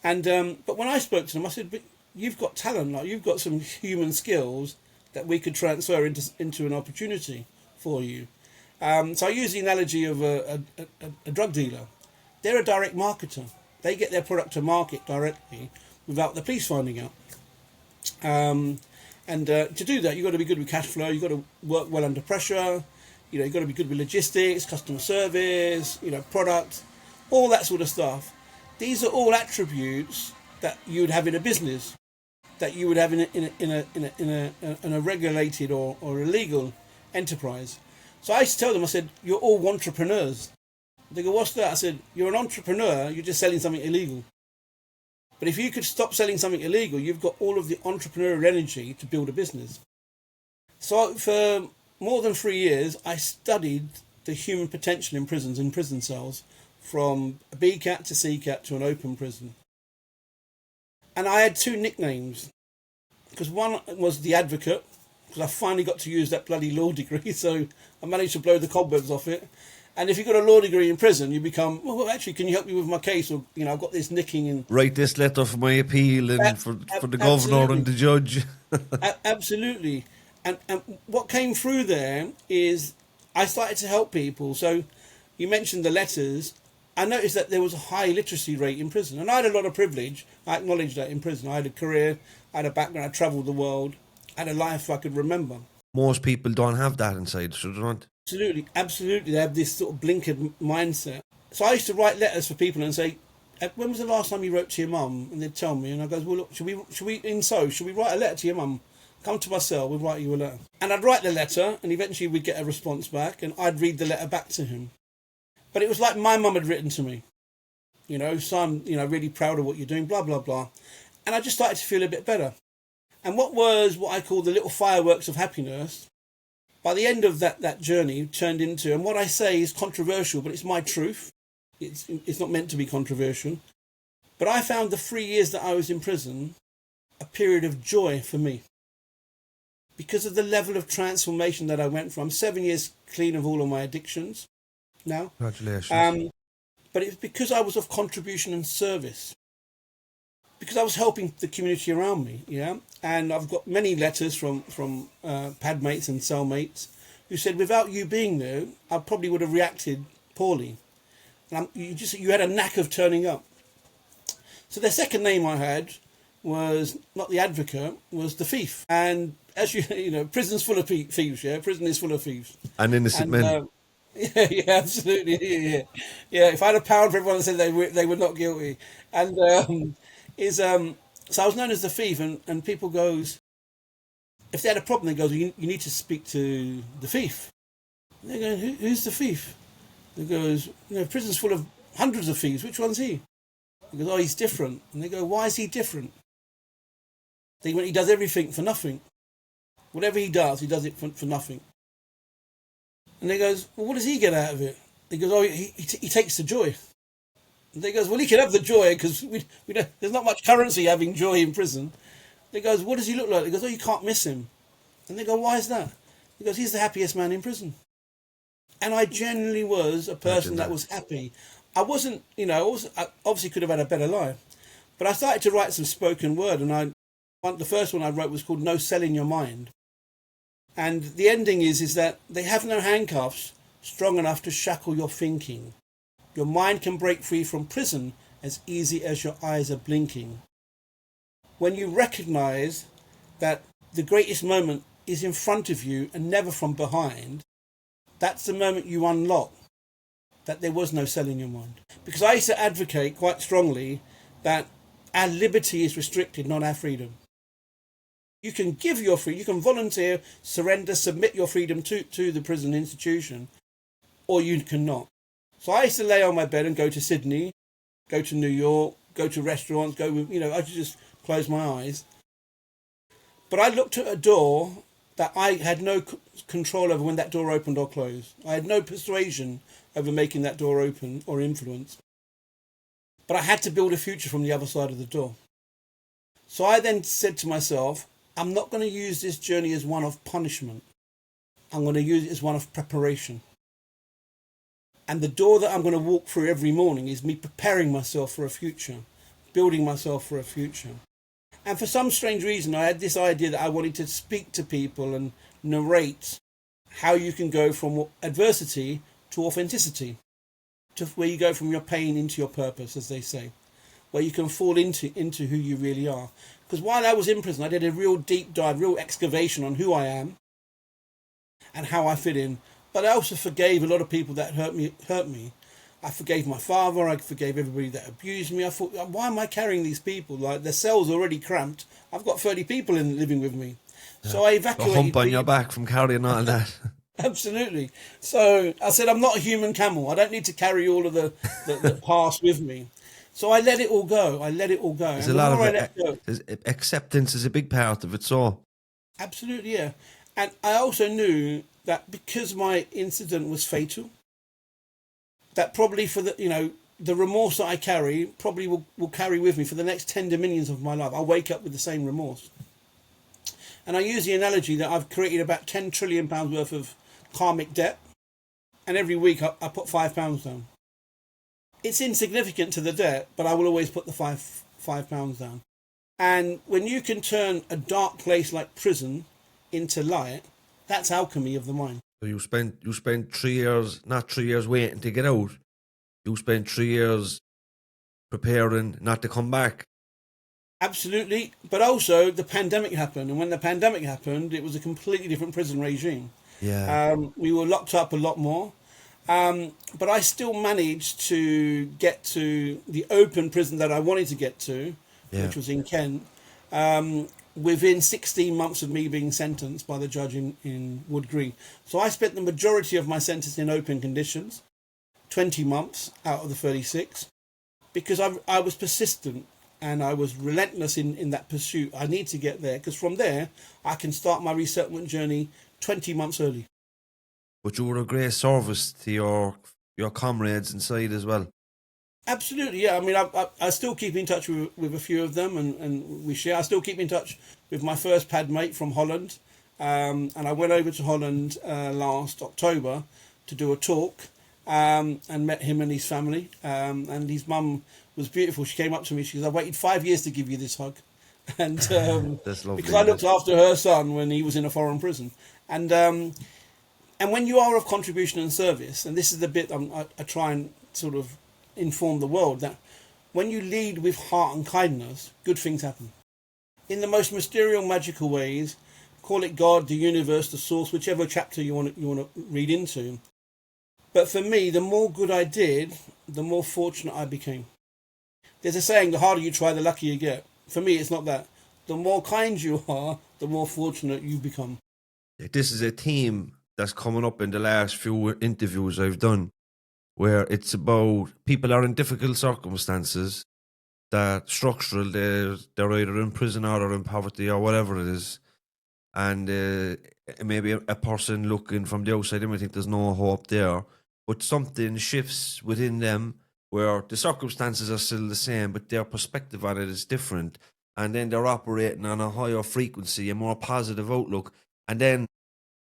And but when I spoke to them, I said, but you've got talent, like you've got some human skills that we could transfer into an opportunity for you. So I use the analogy of a drug dealer. They're a direct marketer. They get their product to market directly without the police finding out. And to do that, you've got to be good with cash flow. You've got to work well under pressure. You've got to be good with logistics, customer service, product, all that sort of stuff. These are all attributes that you would have in a business, that you would have in a regulated or a legal enterprise. So I used to tell them, I said, you're all entrepreneurs. They go, what's that? I said, you're an entrepreneur, you're just selling something illegal. But if you could stop selling something illegal, you've got all of the entrepreneurial energy to build a business. So for more than 3 years, I studied the human potential in prisons and prison cells, from a BCAT to CCAT to an open prison. And I had 2 nicknames, because one was the advocate, because I finally got to use that bloody law degree, so I managed to blow the cobwebs off it. And if you've got a law degree in prison, you become, well, actually, can you help me with my case? Or, I've got this nicking in. Write this letter for my appeal and for the governor and the judge. Absolutely. And what came through there is I started to help people. So you mentioned the letters. I noticed that there was a high literacy rate in prison. And I had a lot of privilege. I acknowledge that in prison. I had a career, I had a background, I travelled the world, I had a life I could remember. Most people don't have that inside, so they don't. Absolutely. They have this sort of blinkered mindset. So I used to write letters for people and say, when was the last time you wrote to your mum? And they'd tell me, and I goes, well, look, should we write a letter to your mum? Come to my cell, we'll write you a letter. And I'd write the letter, and eventually we'd get a response back, and I'd read the letter back to him. But it was like my mum had written to me, son, really proud of what you're doing, blah, blah, blah. And I just started to feel a bit better. And what I call the little fireworks of happiness, by the end of that journey, turned into, and what I say is controversial, but it's my truth. It's not meant to be controversial. But I found the 3 years that I was in prison a period of joy for me. Because of the level of transformation that I went from. I'm 7 years clean of all of my addictions now. Congratulations. But it's because I was of contribution and service. Because I was helping the community around me, And I've got many letters from pad mates and cellmates who said, without you being there, I probably would have reacted poorly. And you had a knack of turning up. So the second name I had was not the advocate, was the thief. And as prison's full of thieves, Prison is full of thieves. And innocent men. Yeah, absolutely. Yeah. If I had £1 for everyone that said they were not guilty. And so I was known as the thief, and people goes, if they had a problem, they go, you need to speak to the thief. And they go, who's the thief? They goes, prison's full of hundreds of thieves. Which one's he? He goes, he's different. And they go, why is he different? He does everything for nothing. Whatever he does it for nothing. And they goes, well, what does he get out of it? He goes, he takes the joy. And they goes, well, he can have the joy because there's not much currency having joy in prison. They goes, what does he look like? He goes, you can't miss him. And they go, why is that? He goes, he's the happiest man in prison. And I genuinely was a person that was happy. I wasn't, I obviously could have had a better life. But I started to write some spoken word, and the first one I wrote was called No Selling Your Mind. And the ending is that they have no handcuffs strong enough to shackle your thinking. Your mind can break free from prison as easy as your eyes are blinking. When you recognise that the greatest moment is in front of you and never from behind, that's the moment you unlock that there was no selling your mind. Because I used to advocate quite strongly that our liberty is restricted, not our freedom. You can give your freedom, you can volunteer, surrender, submit your freedom to the prison institution, or you cannot. So I used to lay on my bed and go to Sydney, go to New York, go to restaurants, I could just close my eyes. But I looked at a door that I had no control over when that door opened or closed. I had no persuasion over making that door open or influence. But I had to build a future from the other side of the door. So I then said to myself, I'm not going to use this journey as one of punishment. I'm going to use it as one of preparation. And the door that I'm going to walk through every morning is me preparing myself for a future, building myself for a future. And for some strange reason, I had this idea that I wanted to speak to people and narrate how you can go from adversity to authenticity, to where you go from your pain into your purpose, as they say, where you can fall into who you really are. Because while I was in prison, I did a real deep dive, real excavation on who I am and how I fit in. But I also forgave a lot of people that hurt me. I forgave my father. I forgave everybody that abused me. I thought, why am I carrying these people? Like, their cell's already cramped. I've got 30 people living with me. Yeah. So I evacuated. A hump on your back from carrying all that. Absolutely. So I said, I'm not a human camel. I don't need to carry all of the past with me. So I let it all go. There's a lot of acceptance is a big part of it. So absolutely, yeah. And I also knew that because my incident was fatal, that probably for the remorse that I carry probably will carry with me for the next 10 dominions of my life. I'll wake up with the same remorse. And I use the analogy that I've created about £10 trillion worth of karmic debt, and every week I put £5 down. It's insignificant to the debt, but I will always put the £5 down. And when you can turn a dark place like prison into light, that's alchemy of the mind. So you spent 3 years, not 3 years waiting to get out. You spent 3 years preparing not to come back. Absolutely. But also the pandemic happened. And when the pandemic happened, it was a completely different prison regime. Yeah. We were locked up a lot more. But I still managed to get to the open prison that I wanted to get to, Yeah. which was in Kent, within 16 months of me being sentenced by the judge in Wood Green. So I spent the majority of my sentence in open conditions, 20 months out of the 36, because I was persistent and I was relentless in that pursuit. I need to get there, because from there I can start my resettlement journey 20 months early. But you were a great service to your comrades inside as well. Absolutely, yeah. I mean, I still keep in touch with a few of them, and we share. I still keep in touch with my first pad mate from Holland, and I went over to Holland last October to do a talk, and met him and his family. And his mum was beautiful. She came up to me. She goes, "I waited 5 years to give you this hug," and That's lovely. because I looked after her son when he was in a foreign prison, and when you are of contribution and service, and this is the bit I try and sort of inform the world, that when you lead with heart and kindness, good things happen. In the most mysterious, magical ways, call it God, the universe, the source, whichever chapter you want to read into. But for me, the more good I did, the more fortunate I became. There's a saying, the harder you try, the luckier you get. For me, it's not that. The more kind you are, the more fortunate you become. This is a theme that's coming up in the last few interviews I've done, where it's about people are in difficult circumstances that structural, they're either in prison or they're in poverty or whatever it is. And maybe a person looking from the outside, they might think there's no hope there. But something shifts within them where the circumstances are still the same, but their perspective on it is different. And then they're operating on a higher frequency, a more positive outlook. And then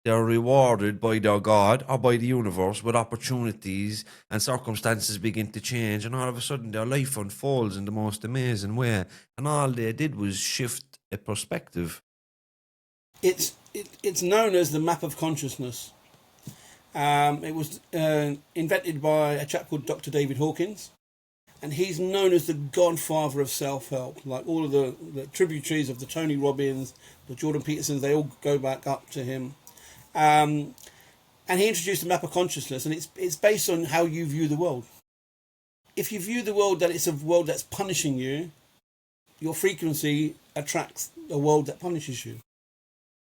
they're rewarded by their God or by the universe with opportunities, and circumstances begin to change, and all of a sudden their life unfolds in the most amazing way. And all they did was shift a perspective. It's known as the map of consciousness. It was invented by a chap called Dr. David Hawkins, and he's known as the godfather of self-help. Like all of the tributaries of the Tony Robbins, the Jordan Petersons, they all go back up to him. And he introduced the map of consciousness, and it's based on how you view the world. If you view the world that it's a world that's punishing you, your frequency attracts a world that punishes you.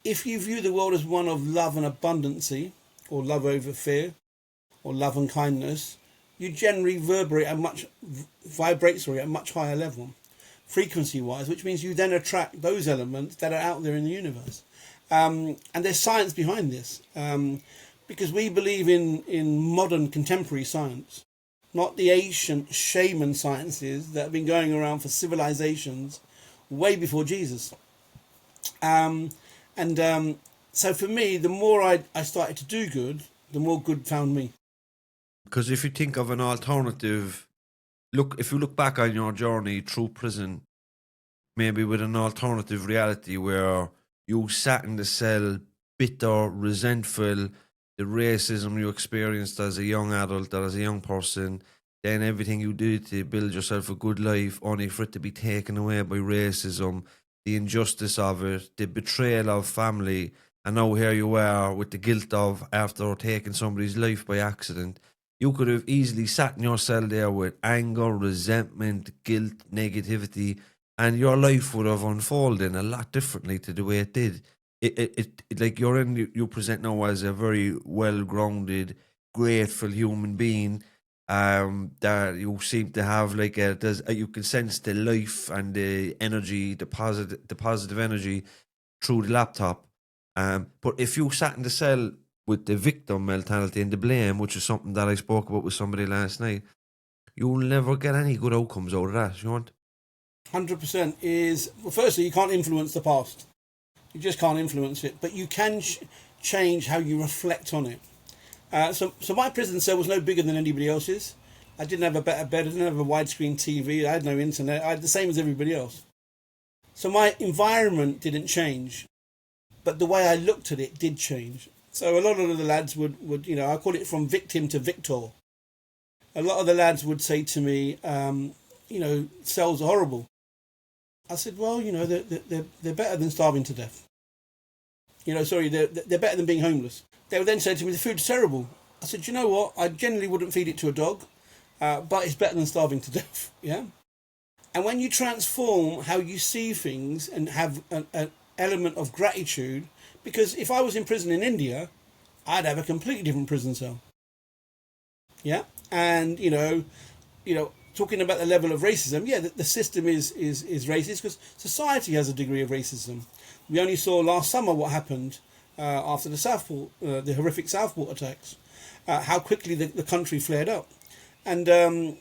If you view the world as one of love and abundancy, or love over fear, or love and kindness, you generally vibrate at a much higher level, frequency-wise, which means you then attract those elements that are out there in the universe. And there's science behind this, because we believe in modern contemporary science, not the ancient shaman sciences that have been going around for civilizations way before Jesus. So for me, the more I started to do good, the more good found me. Because if you think of an alternative, if you look back on your journey through prison, maybe with an alternative reality where you sat in the cell, bitter, resentful, the racism you experienced as a young adult or as a young person, then everything you did to build yourself a good life, only for it to be taken away by racism, the injustice of it, the betrayal of family, and now here you are with the guilt of after taking somebody's life by accident. You could have easily sat in your cell there with anger, resentment, guilt, negativity, and your life would have unfolded a lot differently to the way it did. It like you present now as a very well-grounded, grateful human being. That you seem to have you can sense the life and the energy, the positive energy through the laptop. But if you sat in the cell with the victim mentality and the blame, which is something that I spoke about with somebody last night, you'll never get any good outcomes out of that. You want 100% is, well, firstly, you can't influence the past. You just can't influence it, but you can change how you reflect on it. So my prison cell was no bigger than anybody else's. I didn't have a better bed, I didn't have a widescreen TV, I had no internet, I had the same as everybody else. So my environment didn't change, but the way I looked at it did change. So a lot of the lads would I call it from victim to victor. A lot of the lads would say to me, cells are horrible. I said, well, they're better than starving to death. They're better than being homeless. They would then say to me, the food's terrible. I said, you know what? I generally wouldn't feed it to a dog, but it's better than starving to death. Yeah. And when you transform how you see things and have an element of gratitude, because if I was in prison in India, I'd have a completely different prison cell. Yeah. And talking about the level of racism, yeah, the system is racist because society has a degree of racism. We only saw last summer what happened after the horrific Southport attacks, how quickly the country flared up. And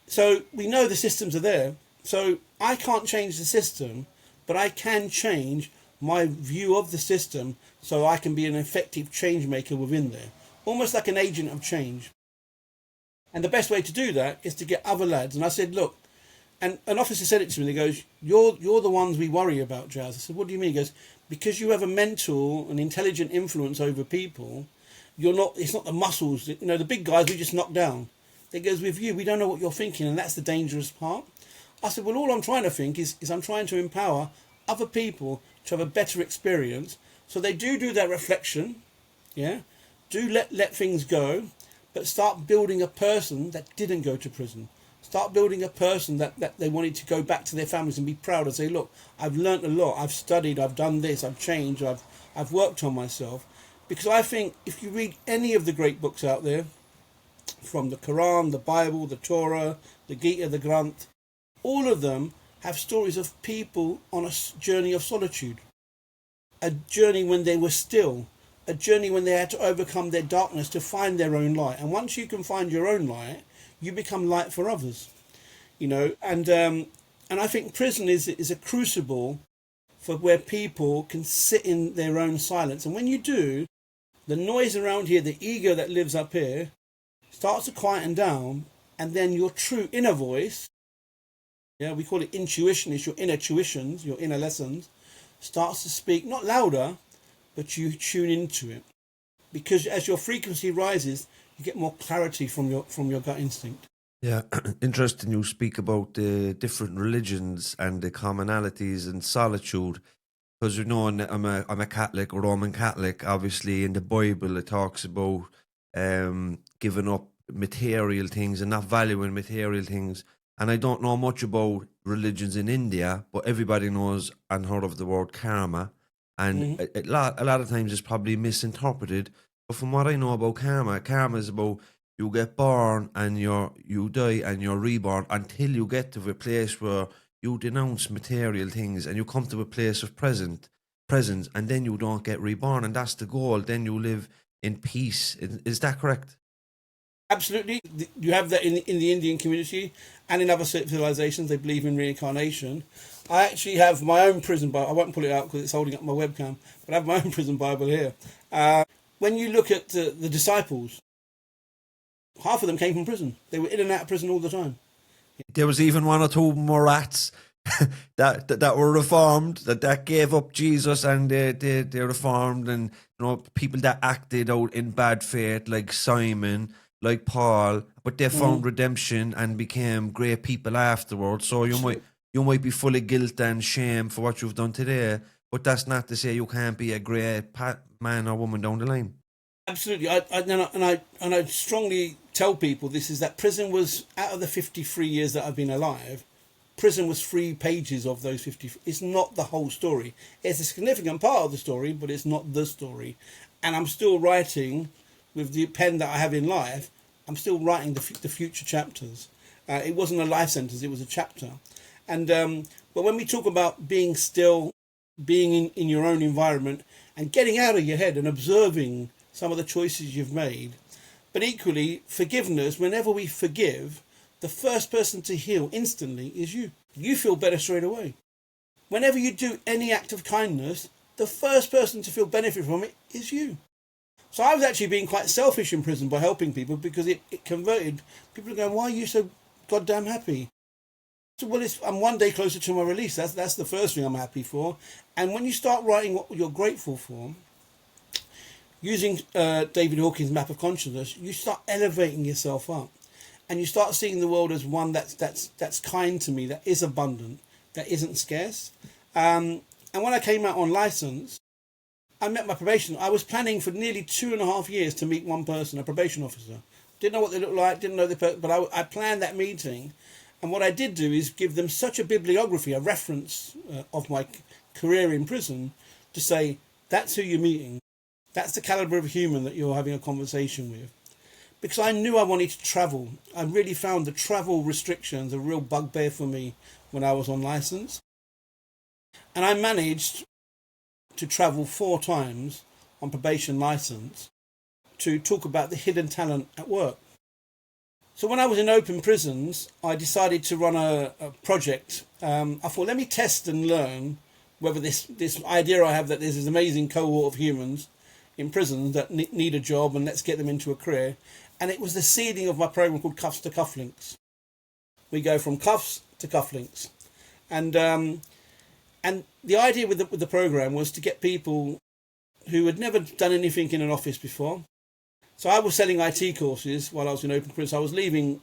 so we know the systems are there. So I can't change the system, but I can change my view of the system so I can be an effective change maker within there, almost like an agent of change. And the best way to do that is to get other lads. And I said, look, and an officer said it to me. He goes, "You're the ones we worry about, Jazz." I said, "What do you mean?" He goes, "Because you have a mental and intelligent influence over people. You're not. It's not the muscles. The big guys we just knock down. It goes with you. We don't know what you're thinking, and that's the dangerous part." I said, "Well, all I'm trying to think is I'm trying to empower other people to have a better experience, so they do that reflection, yeah. Do let things go." But start building a person that didn't go to prison. Start building a person that they wanted to go back to their families and be proud and say, look, I've learnt a lot, I've studied, I've done this, I've changed, I've worked on myself. Because I think if you read any of the great books out there, from the Quran, the Bible, the Torah, the Gita, the Granth, all of them have stories of people on a journey of solitude. A journey when they were still. A journey when they had to overcome their darkness to find their own light. And once you can find your own light, you become light for others. And I think prison is a crucible for where people can sit in their own silence. And when you do, the noise around here, the ego that lives up here, starts to quieten down, and then your true inner voice, yeah, we call it intuition, it's your inner tuitions, your inner lessons, starts to speak, not louder, but you tune into it. Because as your frequency rises, you get more clarity from your gut instinct. Yeah, interesting you speak about the different religions and the commonalities and solitude. Because I'm a Catholic, a Roman Catholic. Obviously, in the Bible, it talks about giving up material things and not valuing material things. And I don't know much about religions in India, but everybody knows and heard of the word karma. And a lot of times it's probably misinterpreted. But from what I know about karma is about you get born and you die and you're reborn until you get to a place where you denounce material things and you come to a place of presence, and then you don't get reborn, and that's the goal. Then you live in peace. Is that correct? Absolutely. You have that in the Indian community and in other civilizations. They believe in reincarnation. I actually have my own prison Bible. I won't pull it out because it's holding up my webcam, but I have my own prison Bible here. When you look at the disciples, half of them came from prison. They were in and out of prison all the time. There was even one or two more rats that were reformed, that gave up Jesus, and they reformed, and people that acted out in bad faith, like Simon, like Paul, but they found redemption and became great people afterwards. So you might be full of guilt and shame for what you've done today, but that's not to say you can't be a great man or woman down the line. Absolutely, I strongly tell people this is that prison was, out of the 53 years that I've been alive, prison was 3 pages of those 50. It's not the whole story. It's a significant part of the story, but it's not the story. And I'm still writing with the pen that I have in life. I'm still writing the future chapters. It wasn't a life sentence; it was a chapter. And but when we talk about being still, being in your own environment, and getting out of your head and observing some of the choices you've made, but equally forgiveness. Whenever we forgive, the first person to heal instantly is you. You feel better straight away. Whenever you do any act of kindness, the first person to feel benefit from it is you. So I was actually being quite selfish in prison by helping people, because it converted people going, why are you so goddamn happy? So, well, I'm one day closer to my release. That's the first thing I'm happy for. And when you start writing what you're grateful for, using David Hawkins' map of consciousness, you start elevating yourself up. And you start seeing the world as one that's kind to me, that is abundant, that isn't scarce. And when I came out on license, I met my probation. I was planning for nearly 2.5 years to meet one person, a probation officer. Didn't know what they looked like, didn't know but I planned that meeting. And what I did do is give them such a bibliography, a reference of my career in prison to say, that's who you're meeting. That's the calibre of human that you're having a conversation with. Because I knew I wanted to travel. I really found the travel restrictions a real bugbear for me when I was on licence. And I managed to travel 4 times on probation licence to talk about the hidden talent at work. So when I was in open prisons, I decided to run a project. I thought, let me test and learn whether this idea I have that there's this amazing cohort of humans in prisons that need a job, and let's get them into a career. And it was the seeding of my program called Cuffs to Cufflinks. We go from cuffs to cufflinks. And the idea with the program was to get people who had never done anything in an office before. So I was selling IT courses while I was in open prison. I was leaving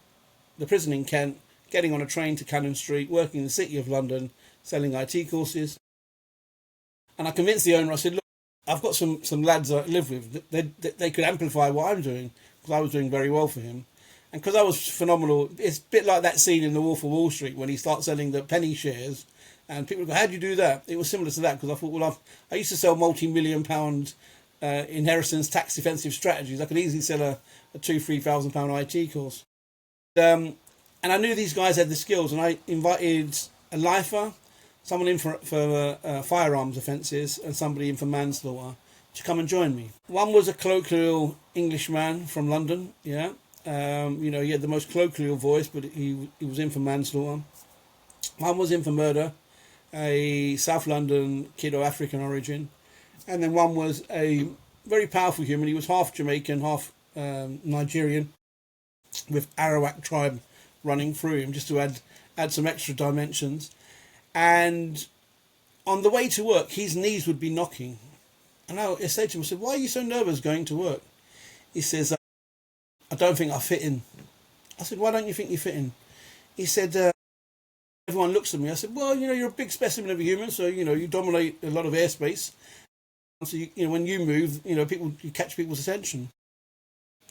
the prison in Kent, getting on a train to Cannon Street, working in the City of London, selling IT courses. And I convinced the owner, I said, look, I've got some lads I live with. They could amplify what I'm doing, because I was doing very well for him. And because I was phenomenal, it's a bit like that scene in The Wolf of Wall Street when he starts selling the penny shares. And people go, how do you do that? It was similar to that, because I thought, well, I used to sell multi-million pound inheritance tax defensive strategies. I could easily sell a £2,000-3,000 IT course. And I knew these guys had the skills, and I invited a lifer, someone in for firearms offences, and somebody in for manslaughter to come and join me. One was a colloquial Englishman from London, yeah. He had the most colloquial voice, but he was in for manslaughter. One was in for murder, a South London kid of African origin. And then one was a very powerful human. He was half Jamaican, half Nigerian, with Arawak tribe running through him, just to add some extra dimensions. And on the way to work, his knees would be knocking. And I said to him, I said, why are you so nervous going to work? He says, I don't think I fit in. I said, why don't you think you fit in? He said, everyone looks at me. I said, well, you're a big specimen of a human, so, you dominate a lot of airspace. So, when you move, you catch people's attention.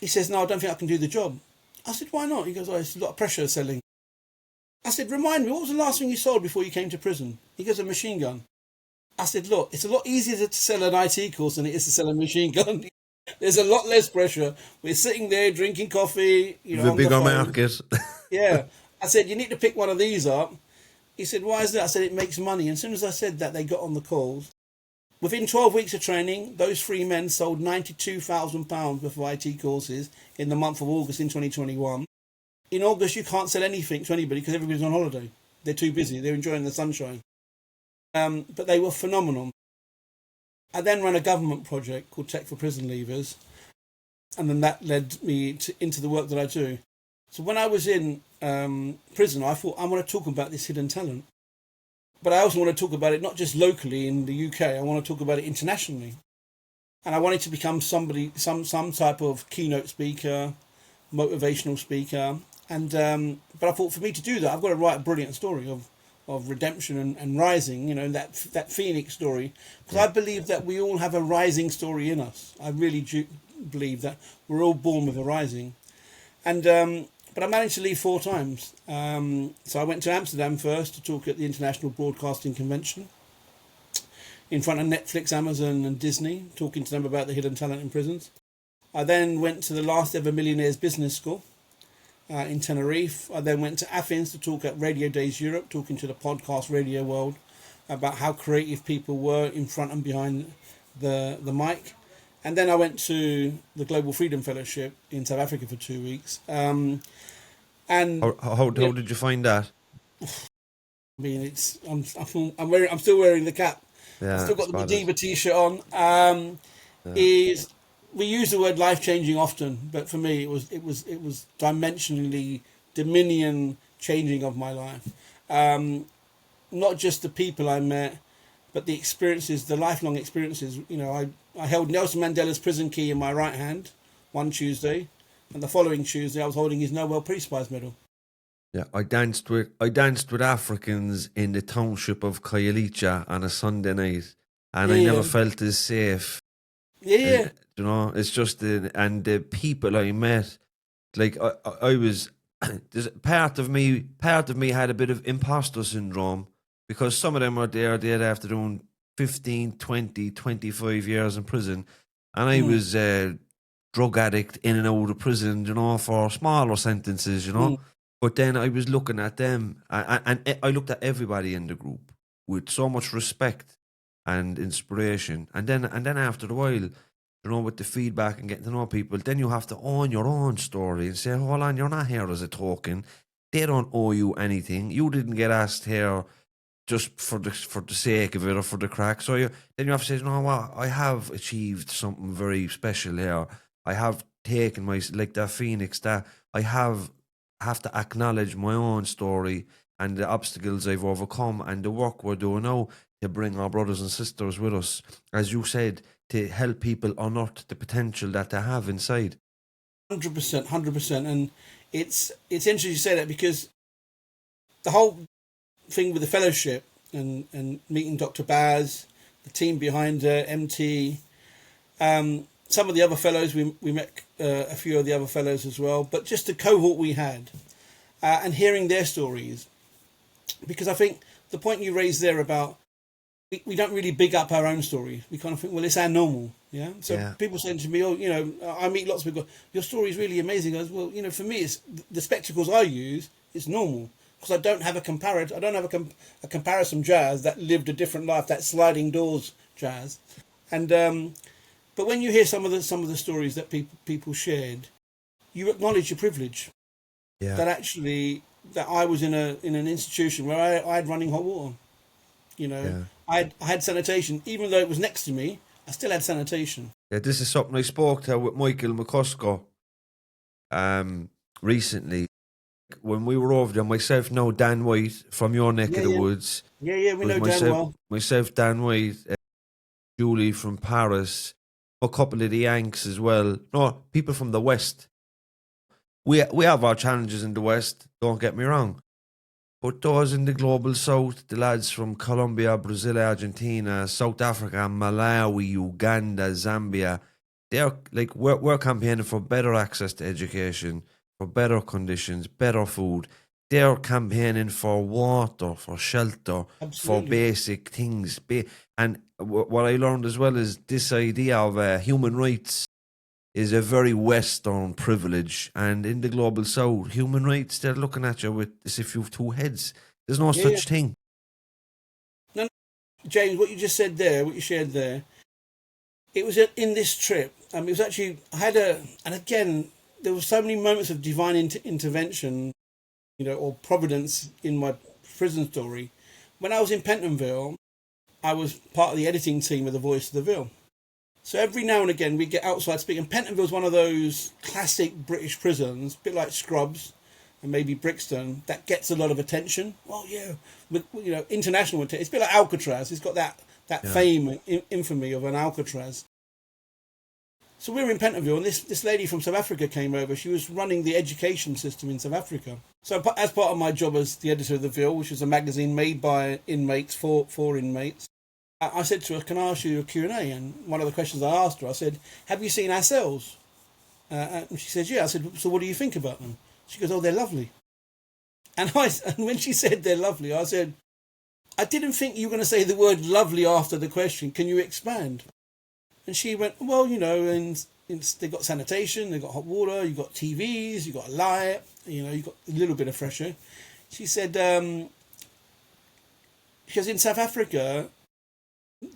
He says, no, I don't think I can do the job. I said, why not? He goes, it's a lot of pressure selling. I said, remind me, what was the last thing you sold before you came to prison? He goes, a machine gun. I said, look, it's a lot easier to sell an IT course than it is to sell a machine gun. There's a lot less pressure. We're sitting there drinking coffee. The bigger market. Yeah. I said, you need to pick one of these up. He said, why is that? I said, it makes money. And as soon as I said that, they got on the calls. Within 12 weeks of training, those 3 men sold £92,000 worth of IT courses in the month of August in 2021. In August, you can't sell anything to anybody because everybody's on holiday. They're too busy. They're enjoying the sunshine. But they were phenomenal. I then ran a government project called Tech for Prison Leavers. And then that led me into the work that I do. So when I was in prison, I thought, I want to talk about this hidden talent. But I also want to talk about it not just locally in the UK, I want to talk about it internationally. And I wanted to become somebody, some type of keynote speaker, motivational speaker. And but I thought for me to do that, I've got to write a brilliant story of redemption and rising, that phoenix story. Because I believe that we all have a rising story in us. I really do believe that we're all born with a rising. And but I managed to leave 4 times. So I went to Amsterdam first to talk at the International Broadcasting Convention in front of Netflix, Amazon and Disney, talking to them about the hidden talent in prisons. I then went to the last ever Millionaires Business School in Tenerife. I then went to Athens to talk at Radio Days Europe, talking to the podcast radio world about how creative people were in front and behind the mic. And then I went to the Global Freedom Fellowship in South Africa for 2 weeks. And how did you find that? I mean, I'm still wearing the cap. Yeah, I've still got the Madiba t-shirt on. We use the word life changing often, but for me it was dimensionally dominion changing of my life. Not just the people I met, but the experiences, the lifelong experiences. I held Nelson Mandela's prison key in my right hand one Tuesday, and the following Tuesday I was holding his Nobel Peace Prize medal. Yeah, I danced with Africans in the township of Khayelitsha on a Sunday night, and Yeah, I never yeah. felt as safe. Yeah, yeah. You know, it's just and the people I met, like I was, there's part of me had a bit of imposter syndrome because some of them are there dead after doing 15, 20, 25 years in prison, and I Mm, was a drug addict in and out of prison, you know, for smaller sentences, you know. mm. But then I was looking at them, and I looked at everybody in the group with so much respect and inspiration, and then after a while, you know, with the feedback and getting to know people, then you have to own your own story and say, hold on, you're not here as a token. They don't owe you anything. You didn't get asked here just for the sake of it or for the crack. So then you have to say, you know what, I have achieved something very special here. I have taken my, like that phoenix, that I have to acknowledge my own story and the obstacles I've overcome and the work we're doing now to bring our brothers and sisters with us, as you said, to help people unearth the potential that they have inside. 100%, 100%. And it's interesting you say that because the whole thing with the fellowship and meeting Dr. Baz, the team behind MT, some of the other fellows, we met a few of the other fellows as well, but just the cohort we had and hearing their stories. Because I think the point you raised there about we don't really big up our own story. We kind of think, well, it's our normal. Yeah. So Yeah. people saying to me, oh, you know, I meet lots of people, your story is really amazing. I goes, well, you know, for me, it's the spectacles I use, it's normal. Because I don't have a comparator. I don't have a comparison jazz that lived a different life, that sliding doors jazz. And but when you hear some of the stories that people shared, you acknowledge your privilege. Yeah. That actually that I was in an institution where I had running hot water. You know, Yeah. I had sanitation, even though it was next to me. I still had sanitation. Yeah, this is something I spoke to with Michael McCusker recently. When we were over there, myself, now Dan White from your neck Yeah, of the yeah, woods, yeah. We with know Dan well. myself, Dan White, Julie from Paris, a couple of the Yanks as well. No, people from the West. We have our challenges in the West, don't get me wrong. But those in the global South, the lads from Colombia, Brazil, Argentina, South Africa, Malawi, Uganda, Zambia, they're like we're campaigning for better access to education, for better conditions, better food. They're campaigning for water, for shelter, for Absolutely. basic things. And what I learned as well is this idea of human rights is a very Western privilege. And in the global South, human rights, they're looking at you with as if you've two heads. There's no Yeah, yeah. such thing. No, James, what you just said there, what you shared there, it was in this trip. It was actually and again, there were so many moments of divine intervention, you know, or providence in my prison story. When I was in Pentonville, I was part of the editing team of The Voice of the Ville. So every now and again, we get outside speaking. Pentonville's one of those classic British prisons, a bit like Scrubs and maybe Brixton, that gets a lot of attention. Oh yeah, with you know international attention. It's a bit like Alcatraz. It's got that Yeah. fame and infamy of an Alcatraz. So we were in Pentonville, and this lady from South Africa came over. She was running the education system in South Africa. So as part of my job as the editor of The Ville, which is a magazine made by inmates for inmates, I said to her, can I ask you a Q&A? And one of the questions I asked her, I said, have you seen our cells? And she said, yeah. I said, so what do you think about them? She goes, oh, they're lovely. And when she said they're lovely, I said, I didn't think you were going to say the word lovely after the question. Can you expand? And she went, well, you know, and they've got sanitation, they've got hot water, you've got TVs, you've got a light, you know, you've got a little bit of fresh air. She said, because in South Africa,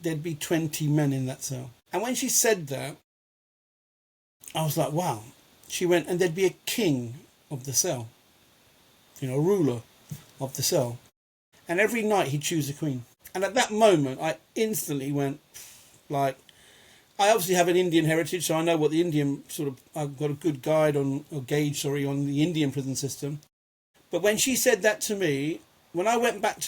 there'd be 20 men in that cell. And when she said that, I was like, wow. She went, and there'd be a king of the cell, you know, a ruler of the cell. And every night he'd choose a queen. And at that moment, I instantly went, like, I obviously have an Indian heritage, so I know what the Indian I've got a good guide on, or gauge, sorry, on the Indian prison system. But when she said that to me, when I went back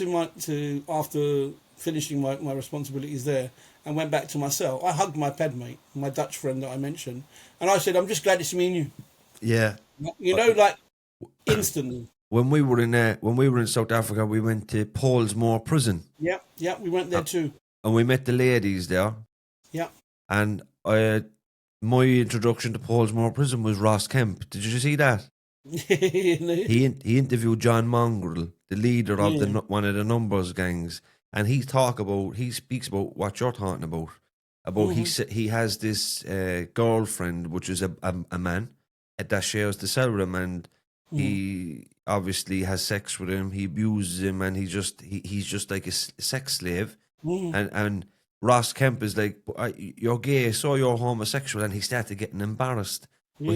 after finishing my responsibilities there and went back to my cell, I hugged my pedmate, my Dutch friend that I mentioned, and I said, I'm just glad it's me and you. Yeah. You know, like instantly. When we were in South Africa, we went to Paulsmoor prison. Yeah, we went there too. and we met the ladies there. Yeah. And my introduction to Paulsmore Prison was Ross Kemp. Did you see that? He interviewed John Mongrel, the leader of Yeah. one of the numbers gangs, and he speaks about what you're talking about. He has this girlfriend, which is a man that shares the cell with him, and he obviously has sex with him. He abuses him, and he's just like a sex slave. And Ross Kemp is like, "You're gay, so you're homosexual," and he started getting embarrassed. But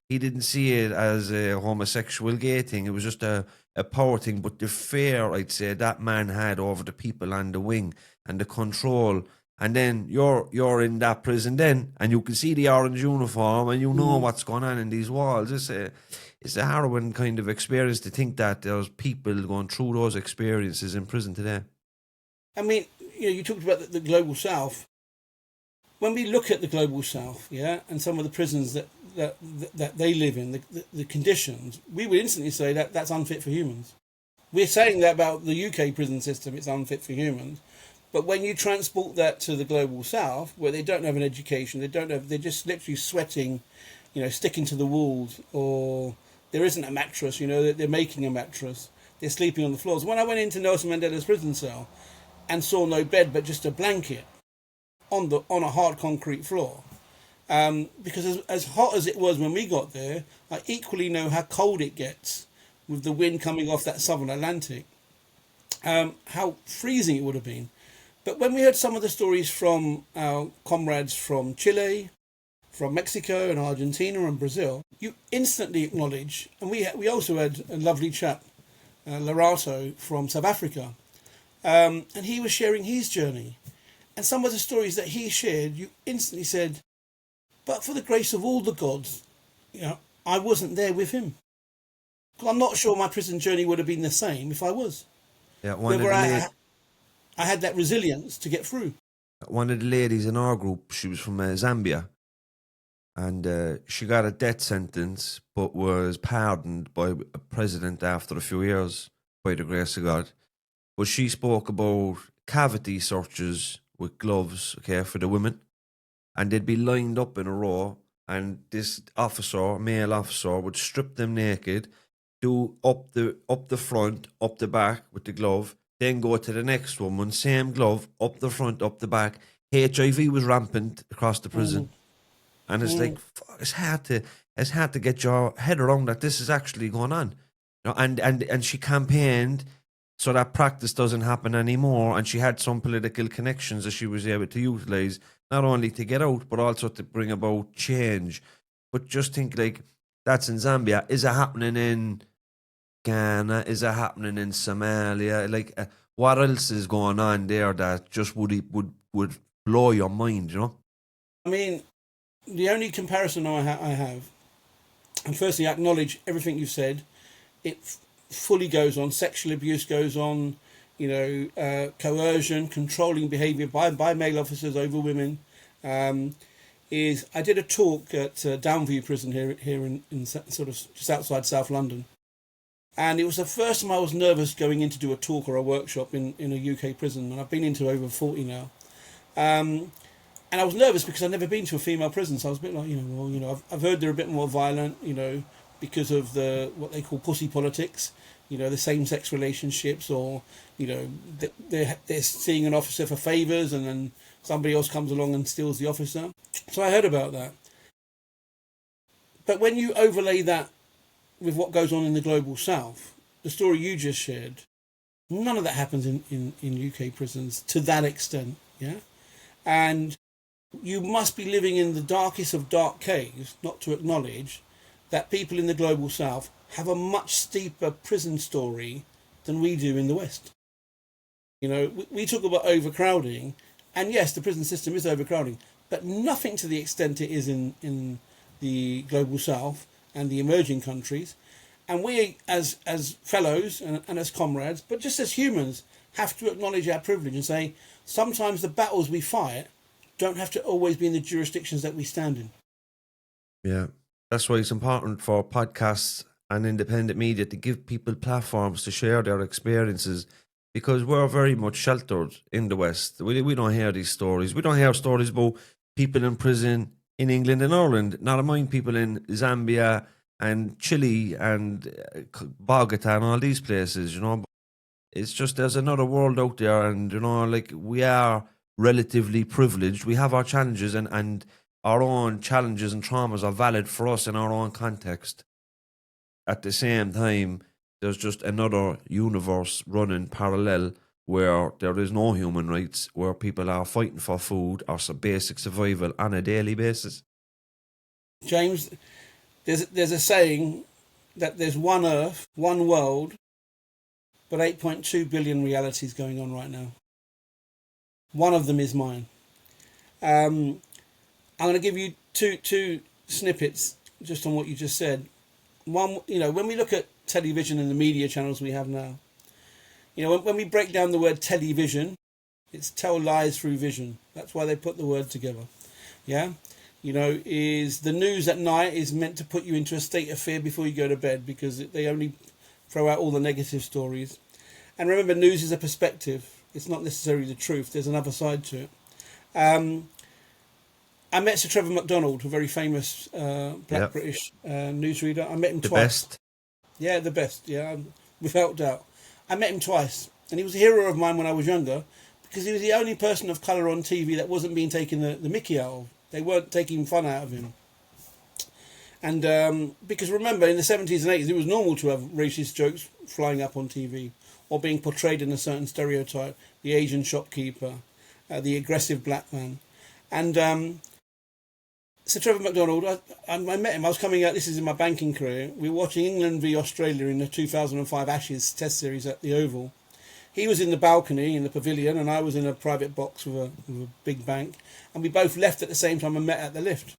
he didn't see it as a homosexual gay thing. It was just a power thing. But the fear, I'd say, that man had over the people on the wing and the control. And then you're in that prison then, and you can see the orange uniform, and you know what's going on in these walls. It's a harrowing kind of experience to think that there's people going through those experiences in prison today. I mean, you talked about the global south. When we look at the global south, and some of the prisons that they live in, the conditions, we would instantly say that that's unfit for humans. We're saying that about the UK prison system, it's unfit for humans. But when you transport that to the global south, where they don't have an education, they're just literally sweating, sticking to the walls, or there isn't a mattress, they're making a mattress, they're sleeping on the floors. When I went into Nelson Mandela's prison cell and saw no bed but just a blanket on a hard concrete floor, because as hot as it was when we got there, I equally know how cold it gets with the wind coming off that southern Atlantic, how freezing it would have been. But when we heard some of the stories from our comrades from Chile, from Mexico and Argentina and Brazil, you instantly acknowledge, and we also had a lovely chap, Larato from South Africa, and he was sharing his journey. And some of the stories that he shared, you instantly said, but for the grace of all the gods, I wasn't there with him. Because I'm not sure my prison journey would have been the same if I was. Yeah, I had that resilience to get through. One of the ladies in our group, she was from Zambia, and she got a death sentence, but was pardoned by a president after a few years, by the grace of God. But she spoke about cavity searches with gloves, for the women, and they'd be lined up in a row, and this male officer, would strip them naked, do up the front, up the back with the glove, then go to the next woman, same glove, up the front, up the back. HIV was rampant across the prison, and it's like it's hard to get your head around that this is actually going on, and she campaigned so that practice doesn't happen anymore, and she had some political connections that she was able to utilise, not only to get out, but also to bring about change. But just think, like, that's in Zambia. Is it happening in Ghana? Is it happening in Somalia? Like, what else is going on there that just would blow your mind, I mean, the only comparison I have, and firstly I acknowledge everything you've said, it fully goes on, sexual abuse goes on, coercion, controlling behaviour by male officers over women. I did a talk at Downview Prison here in sort of just outside South London, and it was the first time I was nervous going in to do a talk or a workshop in a UK prison, and I've been into over 40 now. And I was nervous because I'd never been to a female prison, so I was a bit like, I've heard they're a bit more violent, because of what they call pussy politics, the same-sex relationships, or, they're seeing an officer for favours and then somebody else comes along and steals the officer. So I heard about that. But when you overlay that with what goes on in the global south, the story you just shared, none of that happens in UK prisons to that extent, And you must be living in the darkest of dark caves not to acknowledge that people in the global south have a much steeper prison story than we do in the West. We talk about overcrowding, and yes, the prison system is overcrowding, but nothing to the extent it is in the global south and the emerging countries. And we, as fellows and as comrades, but just as humans, have to acknowledge our privilege and say, sometimes the battles we fight don't have to always be in the jurisdictions that we stand in. Yeah. That's why it's important for podcasts and independent media to give people platforms to share their experiences, because we're very much sheltered in the West. We don't hear these stories. We don't hear stories about people in prison in England and Ireland. Not mind people in Zambia and Chile and Bogota and all these places, you know. It's just there's another world out there, and you know, like we are relatively privileged. We have our challenges, and our own challenges and traumas are valid for us in our own context. At the same time, there's just another universe running parallel where there is no human rights, where people are fighting for food or some basic survival on a daily basis. James, there's a saying that there's one Earth, one world, but 8.2 billion realities going on right now. One of them is mine. I'm going to give you two snippets just on what you just said. One, you know, when we look at television and the media channels we have now, you know, when we break down the word television, it's tell lies through vision. That's why they put the word together. Yeah? You know, is the news at night is meant to put you into a state of fear before you go to bed, because they only throw out all the negative stories. And remember, news is a perspective. It's not necessarily the truth. There's another side to it. I met Sir Trevor MacDonald, a very famous black British newsreader. I met him twice. Best. Yeah, the best. Yeah, without doubt. I met him twice, and he was a hero of mine when I was younger, because he was the only person of colour on TV that wasn't being taken the mickey out of. They weren't taking fun out of him. And because remember, in the 70s and 80s, it was normal to have racist jokes flying up on TV or being portrayed in a certain stereotype. The Asian shopkeeper, the aggressive black man. And Sir Trevor MacDonald, I met him. I was coming out, this is in my banking career. We were watching England v Australia in the 2005 Ashes Test Series at the Oval. He was in the balcony, in the pavilion, and I was in a private box with a big bank. And we both left at the same time and met at the lift.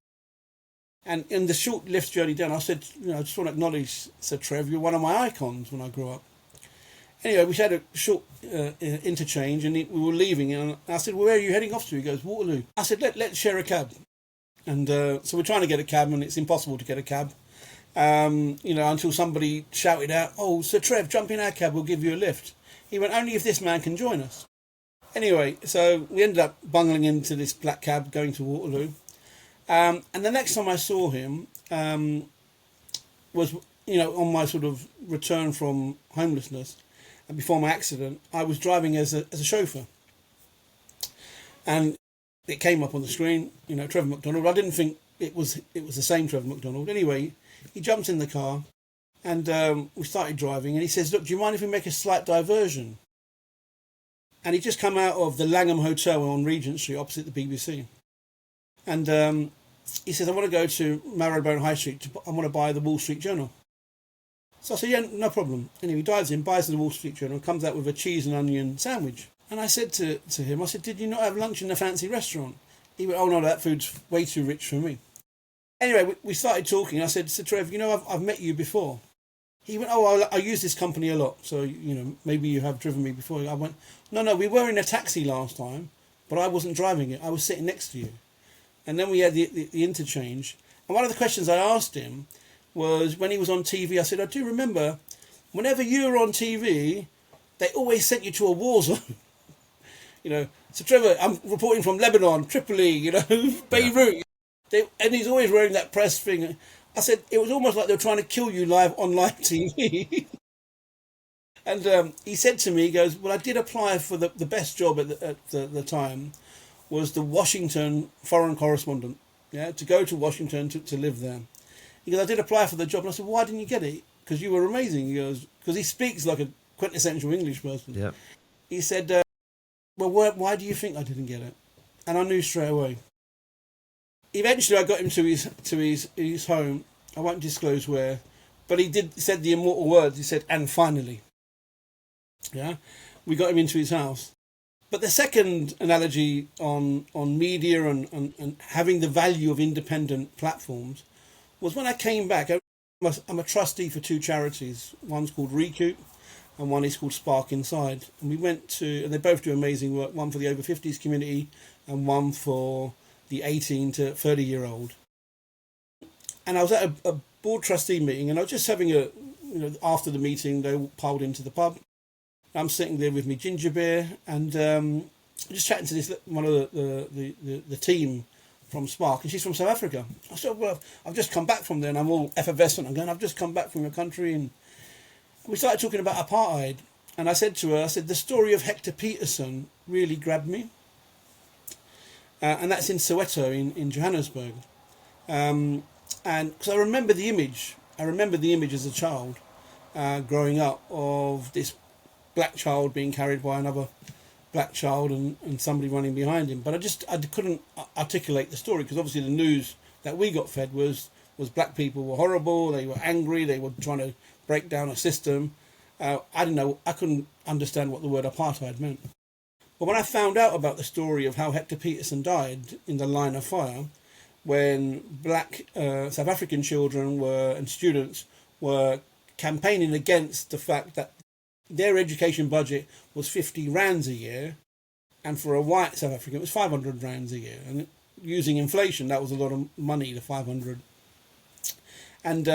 And in the short lift journey down, I said, you know, I just want to acknowledge, Sir Trev, you're one of my icons when I grew up. Anyway, we had a short interchange, and we were leaving. And I said, well, where are you heading off to? He goes, Waterloo. I said, let's share a cab. And so we're trying to get a cab, and it's impossible to get a cab. You know, until somebody shouted out, oh, Sir Trev, jump in our cab, we'll give you a lift. He went, only if this man can join us. Anyway, so we ended up bungling into this black cab going to Waterloo. And the next time I saw him was, you know, on my sort of return from homelessness, and before my accident, I was driving as a chauffeur. And it came up on the screen, you know, Trevor MacDonald. I didn't think it was the same Trevor MacDonald. Anyway, he jumps in the car, and we started driving, and he says, look, do you mind if we make a slight diversion? And he'd just come out of the Langham Hotel on Regent Street, opposite the BBC. And he says, I want to go to Marylebone High Street. I want to buy the Wall Street Journal. So I said, yeah, no problem. Anyway, he dives in, buys the Wall Street Journal, and comes out with a cheese and onion sandwich. And I said to him, I said, did you not have lunch in a fancy restaurant? He went, oh no, that food's way too rich for me. Anyway, we started talking. I said, Sir Trev, you know, I've met you before. He went, oh, I use this company a lot, so, you know, maybe you have driven me before. I went, no, we were in a taxi last time, but I wasn't driving it. I was sitting next to you. And then we had the interchange. And one of the questions I asked him was, when he was on TV, I said, I do remember, whenever you were on TV, they always sent you to a war zone. You know, so Trevor, I'm reporting from Lebanon, Tripoli, you know, Beirut. And he's always wearing that press thing. I said, it was almost like they were trying to kill you live on live TV. And he said to me, he goes, well, I did apply for the best job at the time, was the Washington foreign correspondent, yeah, to go to Washington to live there. He goes, I did apply for the job. And I said, why didn't you get it? Because you were amazing. He goes, because he speaks like a quintessential English person. Yeah. He said, well, why do you think I didn't get it? And I knew straight away. Eventually, I got him to his home. I won't disclose where, but he said the immortal words. He said, and finally. Yeah, we got him into his house. But the second analogy on media and having the value of independent platforms was when I came back. I'm a trustee for two charities. One's called Recoup, and one is called Spark Inside. And we went to, and they both do amazing work. One for the over 50s community, and one for the 18 to 30-year-old. And I was at a board trustee meeting, and I was just having after the meeting, they all piled into the pub. I'm sitting there with me ginger beer and just chatting to this one of the team from Spark, and she's from South Africa. I said, well, I've just come back from there, and I'm all effervescent. I'm going, I've just come back from your country, and we started talking about apartheid. And I said to her, I said, the story of Hector Peterson really grabbed me. And that's in Soweto, in Johannesburg. And because I remember the image as a child, growing up, of this black child being carried by another black child and somebody running behind him. But I couldn't articulate the story, because obviously the news that we got fed was black people were horrible, they were angry, they were trying to break down a system. I didn't know, I couldn't understand what the word apartheid meant. But when I found out about the story of how Hector Peterson died in the line of fire, when black South African children and students were campaigning against the fact that their education budget was 50 rands a year, and for a white South African it was 500 rands a year. And using inflation, that was a lot of money, the 500. And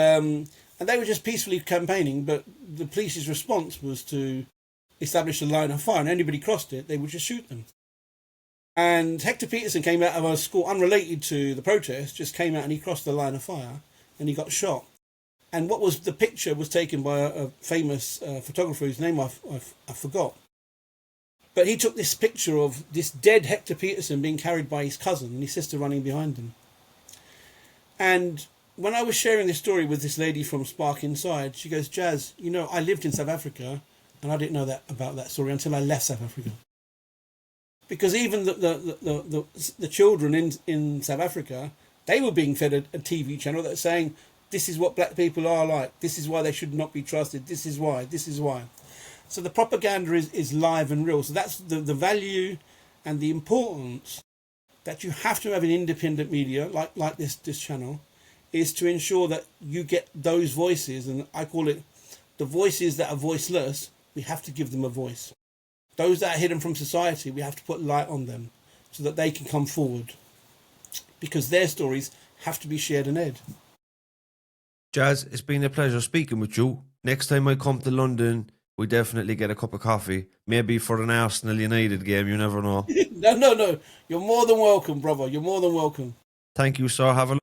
they were just peacefully campaigning, but the police's response was to establish a line of fire, and anybody crossed it, they would just shoot them. And Hector Peterson came out of a school unrelated to the protest, just came out and he crossed the line of fire, and he got shot. And the picture was taken by a famous photographer whose name I forgot. But he took this picture of this dead Hector Peterson being carried by his cousin and his sister running behind him. And when I was sharing this story with this lady from Spark Inside, she goes, Jazz, I lived in South Africa, and I didn't know about that story until I left South Africa. Because even the children in South Africa, they were being fed a TV channel that's saying, this is what black people are like, this is why they should not be trusted, this is why. So the propaganda is live and real. So that's the value and the importance that you have to have in independent media, like this channel, is to ensure that you get those voices, and I call it the voices that are voiceless. We have to give them a voice. Those that are hidden from society, we have to put light on them so that they can come forward, because their stories have to be shared and aired. Jazz, it's been a pleasure speaking with you. Next time I come to London, we definitely get a cup of coffee. Maybe for an Arsenal United game, you never know. No. You're more than welcome, brother. You're more than welcome. Thank you, sir. Have a